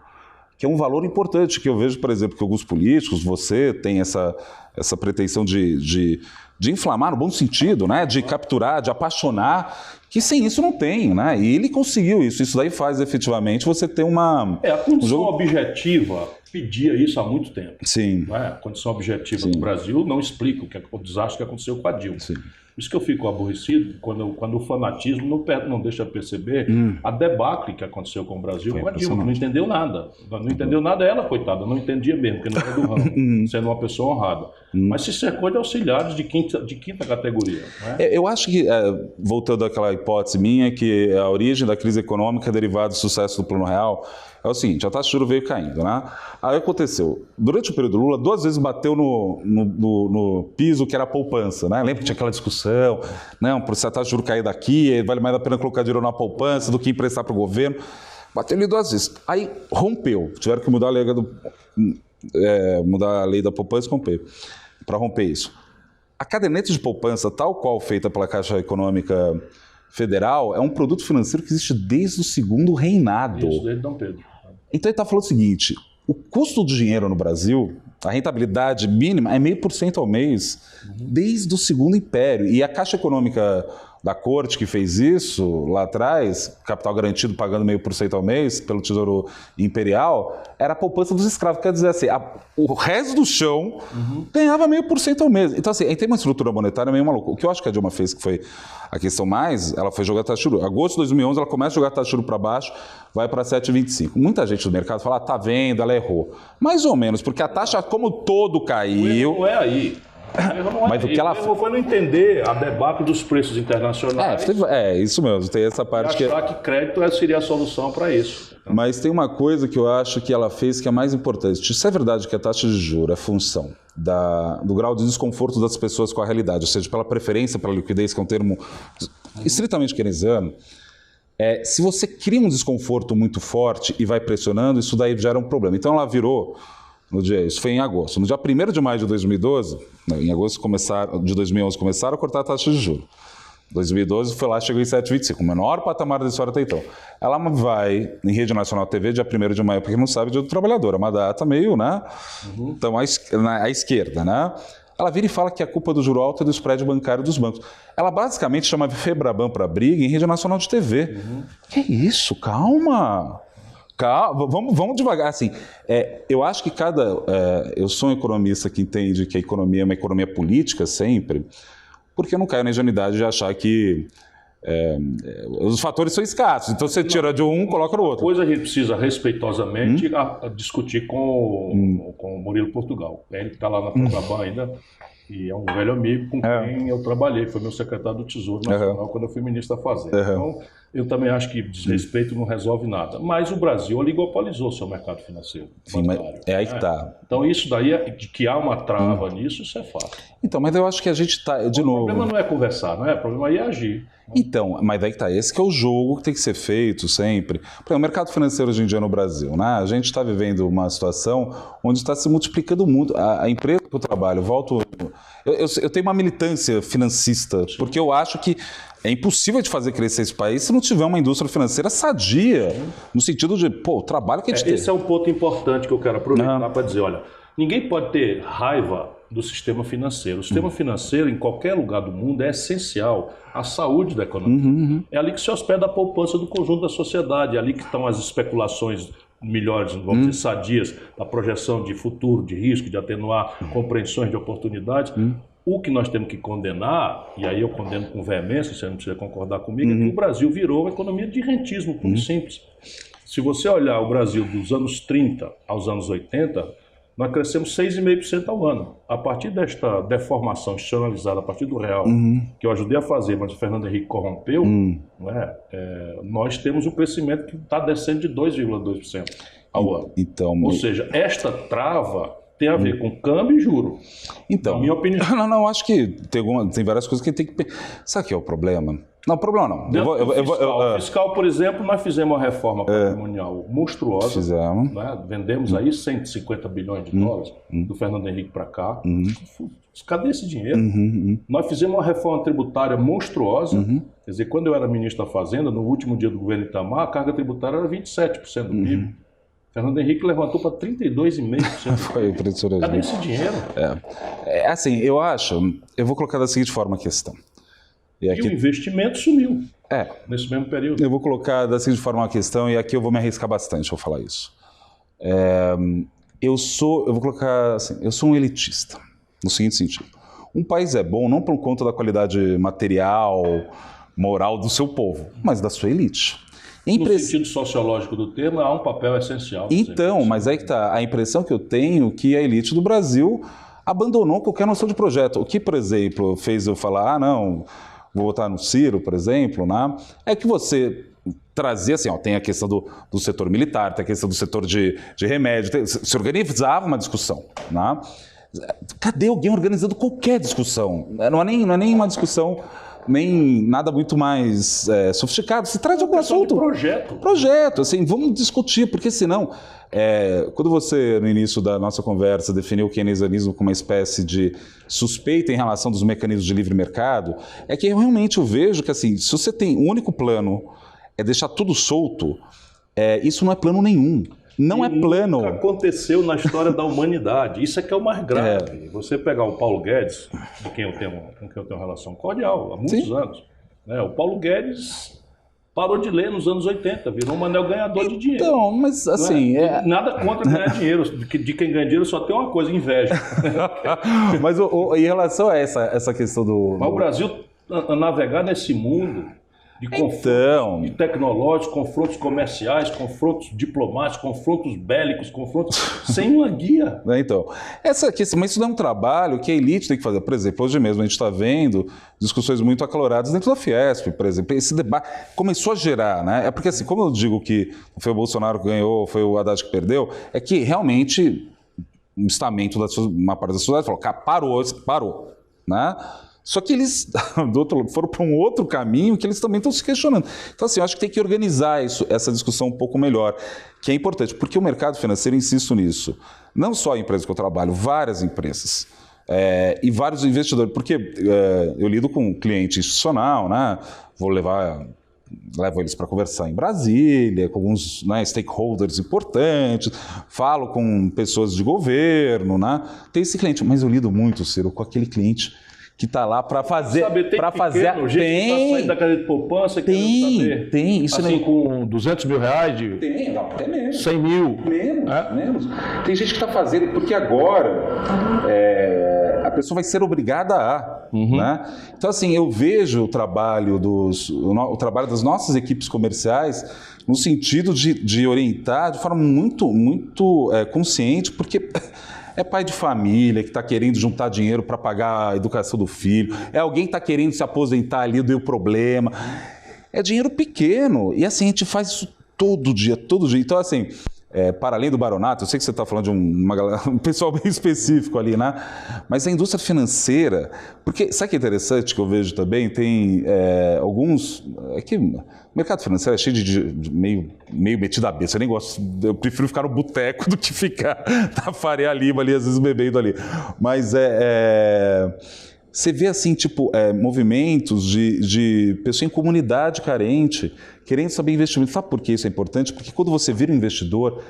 que é um valor importante, que eu vejo, por exemplo, que alguns políticos, você tem essa pretensão de inflamar no bom sentido, né? De capturar, de apaixonar, que sem isso não tem, né? E ele conseguiu isso. Isso daí faz efetivamente você ter uma...
A condição objetiva pedia isso há muito tempo.
Sim.
Né? A condição objetiva do Brasil não explica o desastre que aconteceu com a Dilma.
Sim.
Por isso que eu fico aborrecido quando o fanatismo não deixa perceber a debacle que aconteceu com o Brasil com a Dilma, que não entendeu nada. Não entendeu nada ela, coitada, não entendia mesmo, porque não era do ramo, sendo uma pessoa honrada. Mas se cercou de auxiliares de quinta categoria. Né?
Eu acho que, voltando àquela hipótese minha, que a origem da crise econômica é derivada do sucesso do Plano Real, é o seguinte, a taxa de juros veio caindo, né? Aí aconteceu, durante o período Lula, 2 vezes bateu no piso que era a poupança, né? Lembra que tinha aquela discussão, não, se a taxa de juros cair daqui, vale mais a pena colocar dinheiro na poupança do que emprestar para o governo. Bateu ali 2 vezes. Aí rompeu, tiveram que mudar a lei da poupança e romper, para romper isso. A caderneta de poupança, tal qual feita pela Caixa Econômica Federal, é um produto financeiro que existe desde o segundo reinado.
Isso, desde Dom Pedro.
Então ele está falando o seguinte, o custo do dinheiro no Brasil, a rentabilidade mínima é 0,5% ao mês, desde o Segundo Império. E a Caixa Econômica da Corte que fez isso lá atrás, capital garantido pagando 0,5% ao mês pelo Tesouro Imperial, era a poupança dos escravos. Quer dizer assim, o resto do chão ganhava 0,5% ao mês. Então assim, aí tem uma estrutura monetária meio maluca. O que eu acho que a Dilma fez, que foi a questão mais, ela foi jogar a taxa de juros. Em agosto de 2011, ela começa a jogar a taxa de juros para baixo, vai para 7,25. Muita gente do mercado fala, tá vendo, ela errou. Mais ou menos, porque a taxa como todo caiu...
Não é aí.
Mas o que ela
foi não entender a debacle dos preços internacionais.
Isso mesmo, tem essa parte
e achar que crédito seria a solução para isso.
Mas tem uma coisa que eu acho que ela fez que é mais importante. Se é verdade que a taxa de juros é função do grau de desconforto das pessoas com a realidade, ou seja, pela preferência pela liquidez, que é um termo estritamente keynesiano, se você cria um desconforto muito forte e vai pressionando, isso daí gera um problema. Então ela virou... Isso foi em agosto. No dia 1º de maio de 2012, em agosto de 2011, começaram a cortar a taxa de juros. 2012 foi lá, chegou em 7,25, o menor patamar da história até então. Ela vai em Rede Nacional TV, dia 1º de maio, porque não sabe, Dia do Trabalhador, é uma data meio, né? Então, à esquerda, né? Ela vira e fala que a culpa do juro alto é do spread bancário dos bancos. Ela basicamente chama Febraban para briga em Rede Nacional de TV. Que isso? Calma! Vamos devagar, assim, eu acho que eu sou um economista que entende que a economia é uma economia política sempre, porque eu não caio na ingenuidade de achar que os fatores são escassos, então você tira de um, coloca no outro.
Coisa a gente precisa respeitosamente discutir com o Murilo Portugal, ele está lá na Febraban ainda, e é um velho amigo com quem eu trabalhei, foi meu secretário do Tesouro Nacional quando eu fui ministro da Fazenda. Então, eu também acho que desrespeito não resolve nada. Mas o Brasil oligopolizou seu mercado financeiro.
Sim, mas aí que está.
Então, isso daí, de que há uma trava nisso, isso é fato.
Então, mas eu acho que a gente está, de novo...
O problema não é conversar, não é? O problema aí é agir.
Então, mas daí que está. Esse que é o jogo que tem que ser feito sempre. Porque o mercado financeiro hoje em dia no Brasil, né? A gente está vivendo uma situação onde está se multiplicando muito. A empresa que eu trabalho, eu tenho uma militância financista, porque eu acho que é impossível de fazer crescer esse país se não tiver uma indústria financeira sadia, no sentido de, o trabalho que a gente tem.
Esse é um ponto importante que eu quero aproveitar para dizer, olha, ninguém pode ter raiva do sistema financeiro. O sistema financeiro, em qualquer lugar do mundo, é essencial à saúde da economia. É ali que se hospeda a poupança do conjunto da sociedade, é ali que estão as especulações melhores, vamos dizer, sadias, da projeção de futuro, de risco, de atenuar compreensões de oportunidades. O que nós temos que condenar, e aí eu condeno com veemência, você não precisa concordar comigo, é que o Brasil virou uma economia de rentismo, puro e simples. Se você olhar o Brasil dos anos 30 aos anos 80, nós crescemos 6,5% ao ano. A partir desta deformação institucionalizada, a partir do real, que eu ajudei a fazer, mas o Fernando Henrique corrompeu, nós temos um crescimento que está descendo de 2,2% ao ano. Ou seja, esta trava tem a ver com câmbio e juro.
Então,
na minha opinião.
Não, acho que tem várias coisas que tem que... Sabe o que é o problema? Não, problema não.
Fiscal, por exemplo, nós fizemos uma reforma patrimonial monstruosa.
Fizemos.
Né? Vendemos aí 150 bilhões de dólares do Fernando Henrique para cá. Cadê esse dinheiro? Nós fizemos uma reforma tributária monstruosa. Quer dizer, quando eu era ministro da Fazenda, no último dia do governo Itamar, a carga tributária era 27% do PIB. Fernando Henrique levantou para 32,5%.
Foi impressionante.
Cadê esse dinheiro?
Assim, eu vou colocar da seguinte forma a questão.
E o investimento sumiu nesse mesmo período.
Eu vou colocar da seguinte forma a questão, e aqui eu vou me arriscar bastante ao falar isso. Eu vou colocar assim, eu sou um elitista, no seguinte sentido. Um país é bom não por conta da qualidade material, moral do seu povo, mas da sua elite.
No sentido sociológico do termo, há um papel essencial.
Então, mas aí que está. A impressão que eu tenho que a elite do Brasil abandonou qualquer noção de projeto. O que, por exemplo, fez eu falar, não, vou votar no Ciro, por exemplo, né? É que você trazia assim, tem a questão do setor militar, tem a questão do setor de remédio, se organizava uma discussão, né? Cadê alguém organizando qualquer discussão? Não é nem uma discussão, nem nada muito mais sofisticado. Se traz algum assunto. Projeto, assim, vamos discutir, porque senão, quando você, no início da nossa conversa, definiu o keynesianismo como uma espécie de suspeita em relação dos mecanismos de livre mercado, é que realmente eu vejo que, assim, se você tem um único plano, é deixar tudo solto, isso não é plano nenhum. Não é plano.
Nunca aconteceu na história da humanidade. Isso é que é o mais grave. Você pegar o Paulo Guedes, com quem eu tenho uma relação cordial há muitos anos, né? O Paulo Guedes parou de ler nos anos 80, virou um anel ganhador de dinheiro.
Então, mas assim...
Nada contra ganhar dinheiro. De quem ganha dinheiro só tem uma coisa, inveja.
Mas em relação a essa questão do...
Mas o Brasil navegar nesse mundo de confrontos tecnológicos, confrontos comerciais, confrontos diplomáticos, confrontos bélicos, confrontos sem uma guia.
Então, mas isso não é um trabalho que a elite tem que fazer. Por exemplo, hoje mesmo a gente está vendo discussões muito acaloradas dentro da Fiesp, por exemplo. Esse debate começou a gerar, né? É porque, assim, como eu digo que foi o Bolsonaro que ganhou, foi o Haddad que perdeu, é que realmente o estamento uma parte da sociedade falou, parou, né? Só que eles, do outro lado, foram para um outro caminho que eles também estão se questionando. Então, assim, eu acho que tem que organizar essa discussão um pouco melhor, que é importante, porque o mercado financeiro, insisto nisso, não só a empresa que eu trabalho, várias empresas e vários investidores, porque eu lido com cliente institucional, né? Levo eles para conversar em Brasília, com alguns stakeholders importantes, falo com pessoas de governo, né? Tem esse cliente, mas eu lido muito, Ciro, com aquele cliente que está lá para fazer...
Para fazer... Gente que está saindo da cadeia de poupança, querendo saber.
Tem. Isso
assim, com 200 mil reais de...
Tem, não, até menos.
100 mil.
Menos. Tem gente que está fazendo, porque agora a pessoa vai ser obrigada a... Né? Então, assim, eu vejo o trabalho das nossas equipes comerciais no sentido de orientar de forma muito, muito consciente, porque... É pai de família que está querendo juntar dinheiro para pagar a educação do filho. É alguém que está querendo se aposentar ali, deu problema. É dinheiro pequeno. E assim, a gente faz isso todo dia. Então, assim, para além do baronato, eu sei que você está falando de um pessoal bem específico ali, né? Mas a indústria financeira... Porque, sabe o que é interessante que eu vejo também? Tem alguns... O mercado financeiro é cheio de meio metido a besta. Eu nem gosto... Eu prefiro ficar no boteco do que ficar na Faria Lima ali, às vezes bebendo ali. Mas você vê assim, tipo, movimentos de pessoa em comunidade carente, querendo saber investimento. Sabe por que isso é importante? Porque quando você vira um investidor...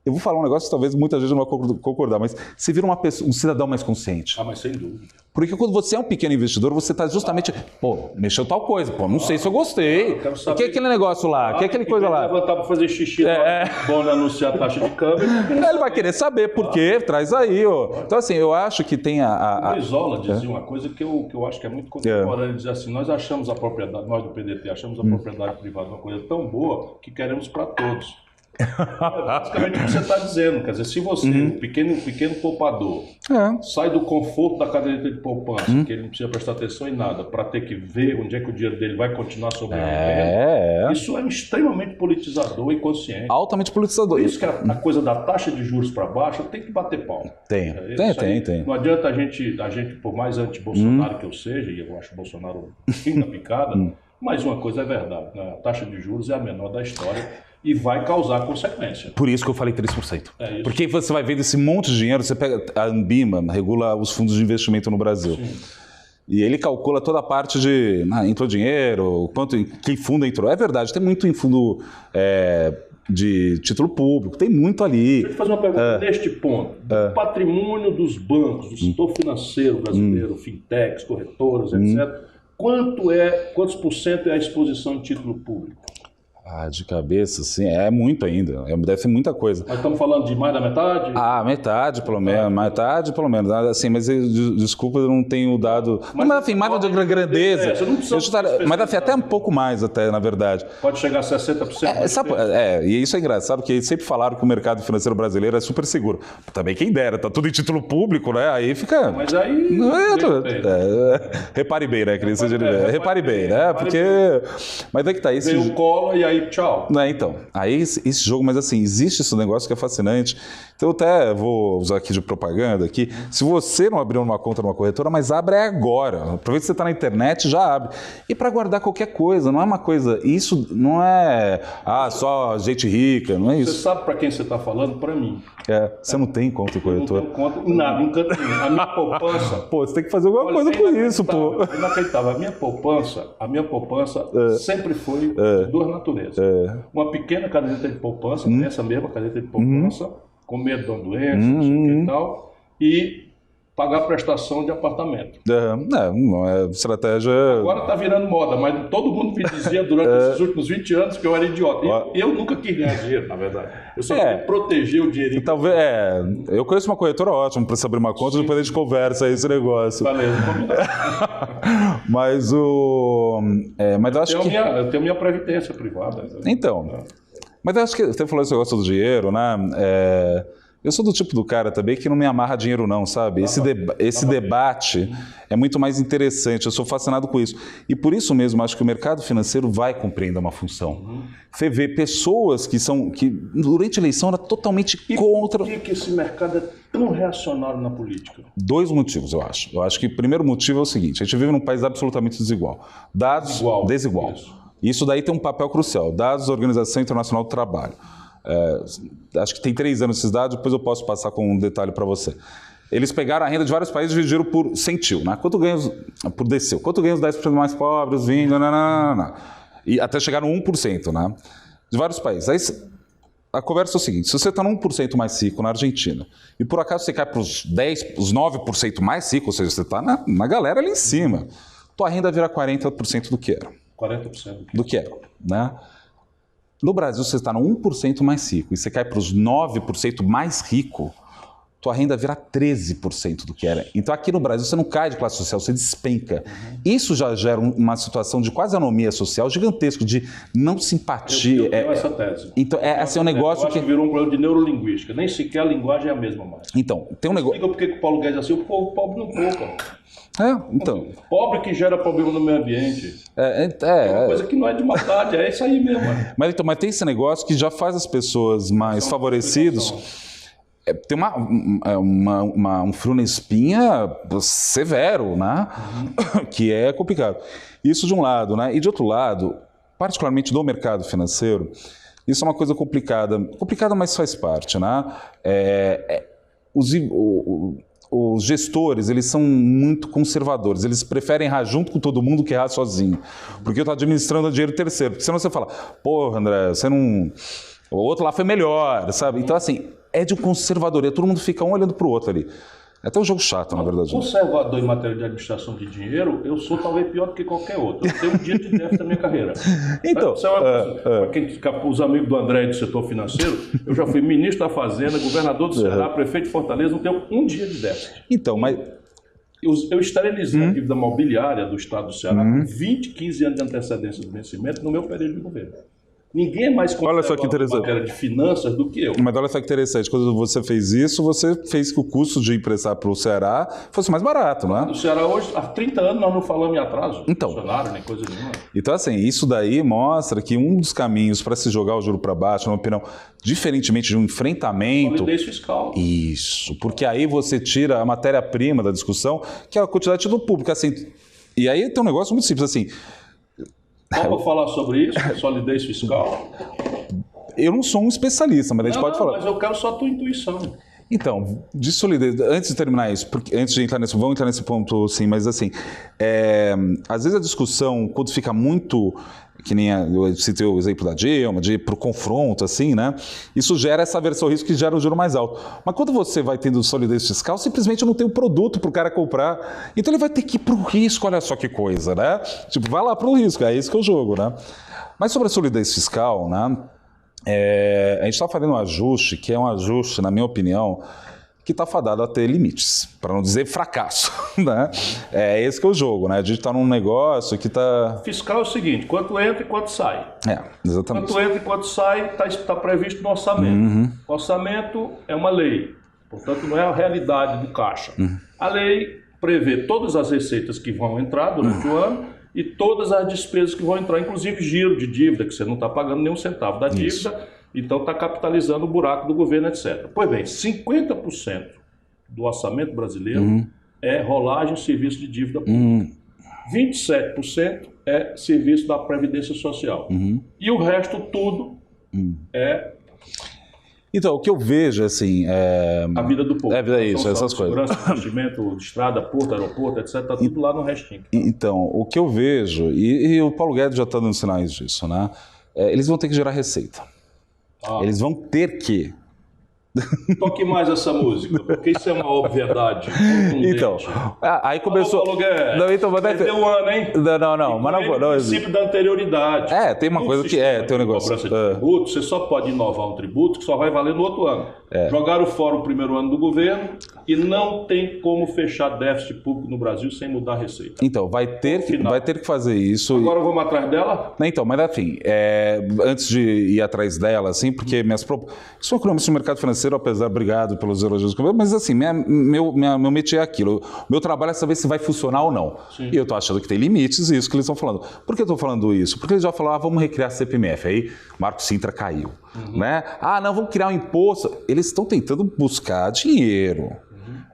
Eu vou falar um negócio que talvez muita gente não vai concordar, mas você vira um cidadão mais consciente.
Mas sem dúvida.
Porque quando você é um pequeno investidor, você está justamente... Mexeu tal coisa. Não sei se eu gostei. O que é aquele negócio lá? O que é aquela coisa lá?
Levantar para fazer xixi, bom anunciar a taxa de câmbio.
Ele vai querer saber por quê, traz aí. Então, assim, eu acho que tem
O Brizola dizia uma coisa que eu acho que é muito contemporânea. Ele dizia assim, nós achamos a propriedade, nós do PDT, achamos a propriedade privada uma coisa tão boa que queremos para todos. Basicamente o que você está dizendo, quer dizer, se você, um pequeno poupador, sai do conforto da caderneta de poupança, que ele não precisa prestar atenção em nada, para ter que ver onde é que o dinheiro dele vai continuar sobrevivendo, isso é extremamente politizador e consciente.
Altamente politizador.
Por isso que a coisa da taxa de juros para baixo tem que bater palma.
Tem.
Não adianta a gente, por mais anti-Bolsonaro que eu seja, e eu acho o Bolsonaro fim da picada, Mas uma coisa é verdade, né? A taxa de juros é a menor da história e vai causar consequência.
Por isso que eu falei 3%.
É isso.
Porque você vai vendo esse monte de dinheiro, você pega a Anbima, regula os fundos de investimento no Brasil.
Sim.
E ele calcula toda a parte de entrou dinheiro, quanto que fundo entrou. É verdade, tem muito em fundo de título público, tem muito ali.
Deixa eu te fazer uma pergunta neste ponto. Do patrimônio dos bancos, do setor financeiro brasileiro, fintechs, corretoras, etc., quantos por cento é a exposição em título público?
De cabeça, sim, é muito ainda. Deve ser muita coisa.
Nós estamos falando de mais da metade?
Metade, pelo menos. Metade, pelo menos. Assim, mas desculpa, eu não tenho dado. Mas assim, mais da grandeza.
Você não precisa
mas assim, até um pouco mais, até, na verdade.
Pode chegar a 60%.
E isso é engraçado, porque eles sempre falaram que o mercado financeiro brasileiro é super seguro. Também quem dera, tá tudo em título público, né? Aí fica.
Mas aí.
Repare bem, né, Cris? Repare bem, né? Porque. Mas é que tá isso.
Veio o colo e aí, tchau.
Então, aí esse jogo, mas assim, existe esse negócio que é fascinante. Então eu até vou usar aqui de propaganda aqui. Se você não abriu uma conta numa corretora, mas abre agora. Aproveita que você está na internet, já abre. E para guardar qualquer coisa, não é uma coisa. Isso não é só gente rica, não é isso.
Você sabe para quem você está falando? Para mim.
Você não tem conta em corretora.
Não tenho conta em nada, nunca tenho. A minha poupança.
Pô, você tem que fazer alguma coisa com isso, pô.
Inacreditável. A minha poupança sempre foi de duas naturezas. Uma pequena caderneta de poupança, essa mesma caderneta de poupança, com medo de uma doença, não sei o que e tal, e pagar prestação de apartamento.
Não é estratégia.
Agora está virando moda, mas todo mundo me dizia durante esses últimos 20 anos que eu era idiota. E eu nunca quis ganhar dinheiro, na verdade. Eu só queria proteger o dinheirinho.
Talvez, eu conheço uma corretora ótima para se abrir uma conta, depois a gente conversa esse negócio.
Beleza,
mas mas eu acho que...
Eu tenho minha previdência privada.
Então, mas eu acho que você falou esse negócio do dinheiro, né? Eu sou do tipo do cara também que não me amarra dinheiro não, sabe? Esse debate é muito mais interessante, eu sou fascinado com isso. E por isso mesmo, acho que o mercado financeiro vai compreender uma função. Você vê pessoas que durante a eleição era totalmente contra...
Por que esse mercado é tão reacionário na política?
2 motivos, eu acho. Eu acho que o primeiro motivo é o seguinte, a gente vive num país absolutamente desigual. Dados desigual. Isso daí tem um papel crucial. Dados da Organização Internacional do Trabalho. Acho que tem 3 anos esses dados, depois eu posso passar com um detalhe para você. Eles pegaram a renda de vários países e dividiram por centil, né? Quanto ganha por decil? Quanto ganha os 10% mais pobres, os 20%, e até chegar no 1%, né? De vários países. Aí a conversa é o seguinte, se você está no 1% mais rico na Argentina, e por acaso você cai para os 9% mais ricos, ou seja, você está na galera ali em cima, tua renda vira 40% do que era.
40%.
Do que era, né? No Brasil, você está no 1% mais rico e você cai para os 9% mais rico, tua renda vira 13% do que era. Então, aqui no Brasil, você não cai de classe social, você despenca. Isso já gera uma situação de quase anomia social gigantesca, de não simpatia.
Eu tenho essa tese.
Então, é um negócio
eu acho que virou um problema de neurolinguística. Nem sequer a linguagem é a mesma mais.
Então, tem um negócio...
Explica por que o Paulo Guedes é assim, o pobre não poupa.
Então.
Pobre que gera problema no meio ambiente. É uma coisa que não é de maldade, é isso aí mesmo.
Mas tem esse negócio que já faz as pessoas mais favorecidas. Tem um frio na espinha severo, né? Que é complicado. Isso de um lado, né? E de outro lado, particularmente do mercado financeiro, isso é uma coisa complicada. Complicada, mas faz parte, né? Os gestores, eles são muito conservadores, eles preferem errar junto com todo mundo que errar sozinho, porque eu estou administrando dinheiro terceiro, porque senão você fala, porra, André, você não... O outro lá foi melhor, sabe? Então, assim, é de um conservadoria, todo mundo fica um olhando para o outro ali. É até um jogo chato, na verdade.
Conservador em matéria de administração de dinheiro, eu sou talvez pior do que qualquer outro. Eu tenho um dia de déficit na minha carreira.
Então,
para quem ficar os amigos do André do setor financeiro, eu já fui ministro da Fazenda, governador do Ceará, prefeito de Fortaleza, não tenho um dia de déficit.
Então, mas...
Eu esterilizei a dívida mobiliária do Estado do Ceará com 15 anos de antecedência do vencimento no meu período de governo. Ninguém é mais conservador em matéria de finanças do que eu.
Mas olha só que interessante, quando você fez isso, você fez que o custo de emprestar para o Ceará fosse mais barato, não é?
No Ceará hoje, há 30 anos nós não falamos em atraso.
Então,
funcionário, nem coisa nenhuma.
Então, assim, isso daí mostra que um dos caminhos para se jogar o juro para baixo, na minha opinião, diferentemente de um enfrentamento...
Solidez fiscal.
Isso, porque aí você tira a matéria-prima da discussão, que é a quantidade do público. Assim, e aí tem um negócio muito simples, assim...
Topa falar sobre isso, solidez fiscal?
Eu não sou um especialista, mas a gente pode falar.
Mas eu quero só a tua intuição.
Então, de solidez, antes de terminar isso, porque antes de entrar nesse, vamos entrar nesse ponto sim, mas assim, às vezes a discussão, quando fica muito, que nem eu citei o exemplo da Dilma, de ir para o confronto, assim, né? Isso gera essa aversão ao risco que gera um juro mais alto. Mas quando você vai tendo solidez fiscal, simplesmente não tem um produto para o cara comprar, então ele vai ter que ir para o risco, olha só que coisa, né? Tipo, vai lá para o risco, é isso que é o jogo, né? Mas sobre a solidez fiscal, né? A gente está fazendo um ajuste, que é um ajuste, na minha opinião, que está fadado a ter limites, para não dizer fracasso, né? É esse que é o jogo, né? A gente está num negócio que está...
Fiscal é o seguinte, quanto entra e quanto sai.
Exatamente.
Quanto entra e quanto sai está previsto no orçamento.
Uhum.
O orçamento é uma lei, portanto não é a realidade do caixa. A lei prevê todas as receitas que vão entrar durante o ano e todas as despesas que vão entrar, inclusive giro de dívida, que você não está pagando nenhum centavo da dívida, isso. Então está capitalizando o buraco do governo, etc. Pois bem, 50% do orçamento brasileiro é rolagem e serviço de dívida pública. 27% é serviço da Previdência Social. E o resto tudo é...
Então, o que eu vejo, assim...
A vida do povo.
Isso, essas coisas.
Segurança, investimento de estrada, porto, aeroporto, etc. Está tudo lá no restinho.
Então, o que eu vejo, e o Paulo Guedes já está dando sinais disso, né? Eles vão ter que gerar receita. Eles vão ter que...
Toque mais essa música, porque isso é uma obviedade.
Então, aí começou...
Paulo Guedes, não, então, vai ter um ano, hein?
Não, mas não...
O princípio da anterioridade.
Tem uma coisa que tem um negócio...
De tributo, você só pode inovar um tributo que só vai valer no outro ano. Jogaram fora o primeiro ano do governo e não tem como fechar déficit público no Brasil sem mudar a receita.
Então, vai ter que fazer isso.
Agora vamos atrás dela?
Então, mas assim, antes de ir atrás dela, assim, porque sou economista no mercado financeiro, apesar, obrigado pelos elogios, mas assim, meu métier é aquilo. Meu trabalho é saber se vai funcionar ou não. Sim. E eu estou achando que tem limites, isso que eles estão falando. Por que eu estou falando isso? Porque eles já falaram, vamos recriar a CPMF. Aí, Marco Sintra caiu. Né? Não, vamos criar um imposto. Eles estão tentando buscar dinheiro.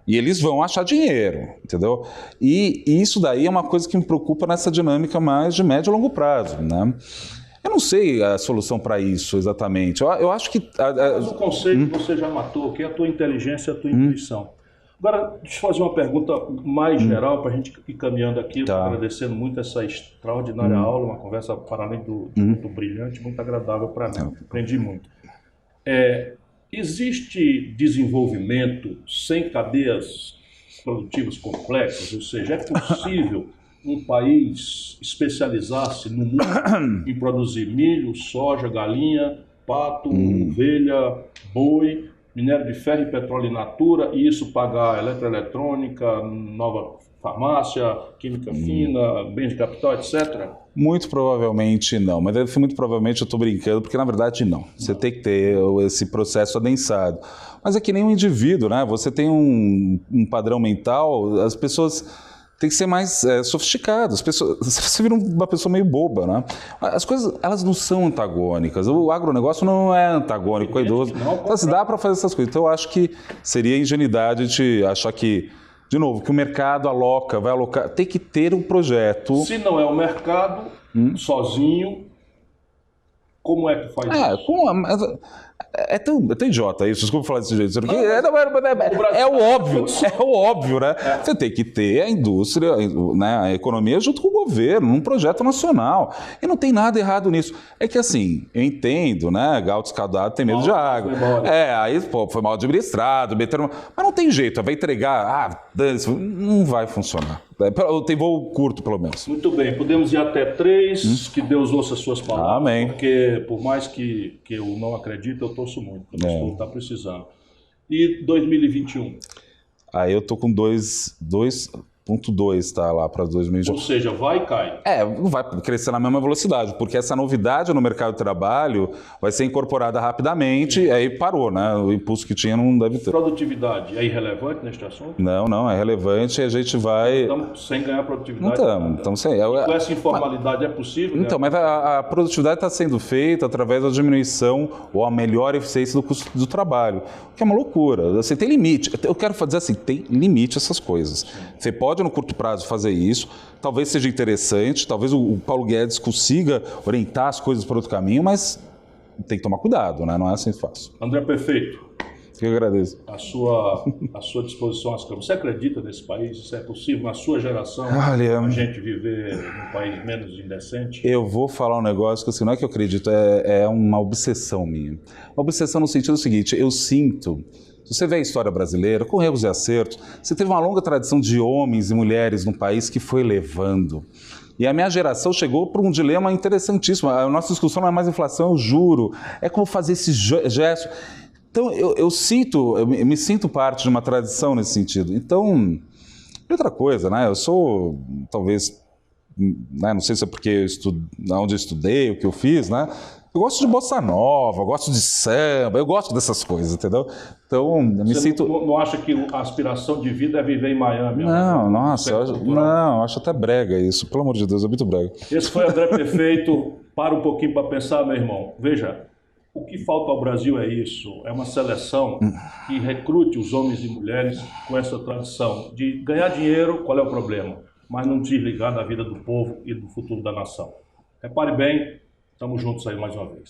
E eles vão achar dinheiro, entendeu? E isso daí é uma coisa que me preocupa nessa dinâmica mais de médio e longo prazo, né? Eu não sei a solução para isso exatamente. Eu acho que...
Mas o conceito você já matou, que é a tua inteligência e a tua intuição. Agora, deixa eu fazer uma pergunta mais geral para a gente ir caminhando aqui, agradecendo muito essa extraordinária aula, uma conversa para além do brilhante, muito agradável para mim, aprendi muito. Existe desenvolvimento sem cadeias produtivas complexas? Ou seja, é possível um país especializar-se no mundo em produzir milho, soja, galinha, pato, ovelha, boi, minério de ferro e petróleo in natura, e isso pagar eletroeletrônica, nova farmácia, química fina, bens de capital, etc.?
Muito provavelmente não, mas muito provavelmente eu estou brincando, porque na verdade não. Você tem que ter esse processo adensado. Mas é que nem um indivíduo, né? Você tem um padrão mental, as pessoas têm que ser mais sofisticadas. Você vira uma pessoa meio boba, né? As coisas, elas não são antagônicas. O agronegócio não é antagônico com o idoso. Então, se dá para fazer essas coisas. Então, eu acho que seria ingenuidade de achar que, de novo, que o mercado vai alocar. Tem que ter um projeto.
Se não é o mercado, sozinho, como é que faz isso?
É tão idiota isso, desculpa falar desse jeito. É o óbvio, né? Você tem que ter a indústria, né, a economia junto com o governo, num projeto nacional. E não tem nada errado nisso. É que assim, eu entendo, né? Gato escaldado tem medo de água. Aí foi mal administrado, mas não tem jeito, vai entregar, não vai funcionar. Tem voo curto, pelo menos.
Muito bem, podemos ir até 3, que Deus ouça as suas palavras.
Amém.
Porque, por mais que eu não acredite, eu torço muito, porque o povo está precisando. E 2021?
Aí eu tô com 2.2, tá, lá para 2021.
Ou seja, vai e cai.
Não vai crescer na mesma velocidade, porque essa novidade no mercado de trabalho vai ser incorporada rapidamente, aí parou, né? O impulso que tinha não deve ter.
Produtividade é irrelevante neste assunto?
Não, é relevante e a gente vai...
Estamos sem ganhar produtividade?
Estamos sem.
Com essa informalidade é possível?
Então, mas a produtividade está sendo feita através da diminuição ou a melhor eficiência do custo do trabalho, que é uma loucura. Assim, tem limite. Eu quero dizer assim, tem limite essas coisas. Você pode pode, no curto prazo, fazer isso. Talvez seja interessante, talvez o Paulo Guedes consiga orientar as coisas para outro caminho, mas tem que tomar cuidado, né? Não é assim fácil.
André Perfeito,
Eu agradeço.
a sua disposição às câmeras. Você acredita nesse país? Isso é possível? Na sua geração,
Olha,
a gente viver num país menos indecente?
Eu vou falar um negócio que assim, não é que eu acredito, é uma obsessão minha. Uma obsessão no sentido seguinte, eu sinto, se você vê a história brasileira, com erros e acertos, você teve uma longa tradição de homens e mulheres num país que foi levando. E a minha geração chegou para um dilema interessantíssimo. A nossa discussão não é mais inflação, eu juro. É como fazer esse gesto. Então, eu me sinto parte de uma tradição nesse sentido. Então, outra coisa, né? Eu sou, talvez, né? Não sei se é porque onde eu estudei, o que eu fiz, né? Eu gosto de bossa nova, eu gosto de samba, eu gosto dessas coisas, entendeu? Então, eu me sinto...
Não acha que a aspiração de vida é viver em Miami?
Não, nossa, eu acho até brega isso, pelo amor de Deus, é muito brega.
Esse foi André Perfeito. Para um pouquinho para pensar, meu irmão. Veja, o que falta ao Brasil é isso, é uma seleção que recrute os homens e mulheres com essa tradição de ganhar dinheiro, qual é o problema? Mas não desligar da vida do povo e do futuro da nação. Repare bem, estamos juntos aí mais uma vez.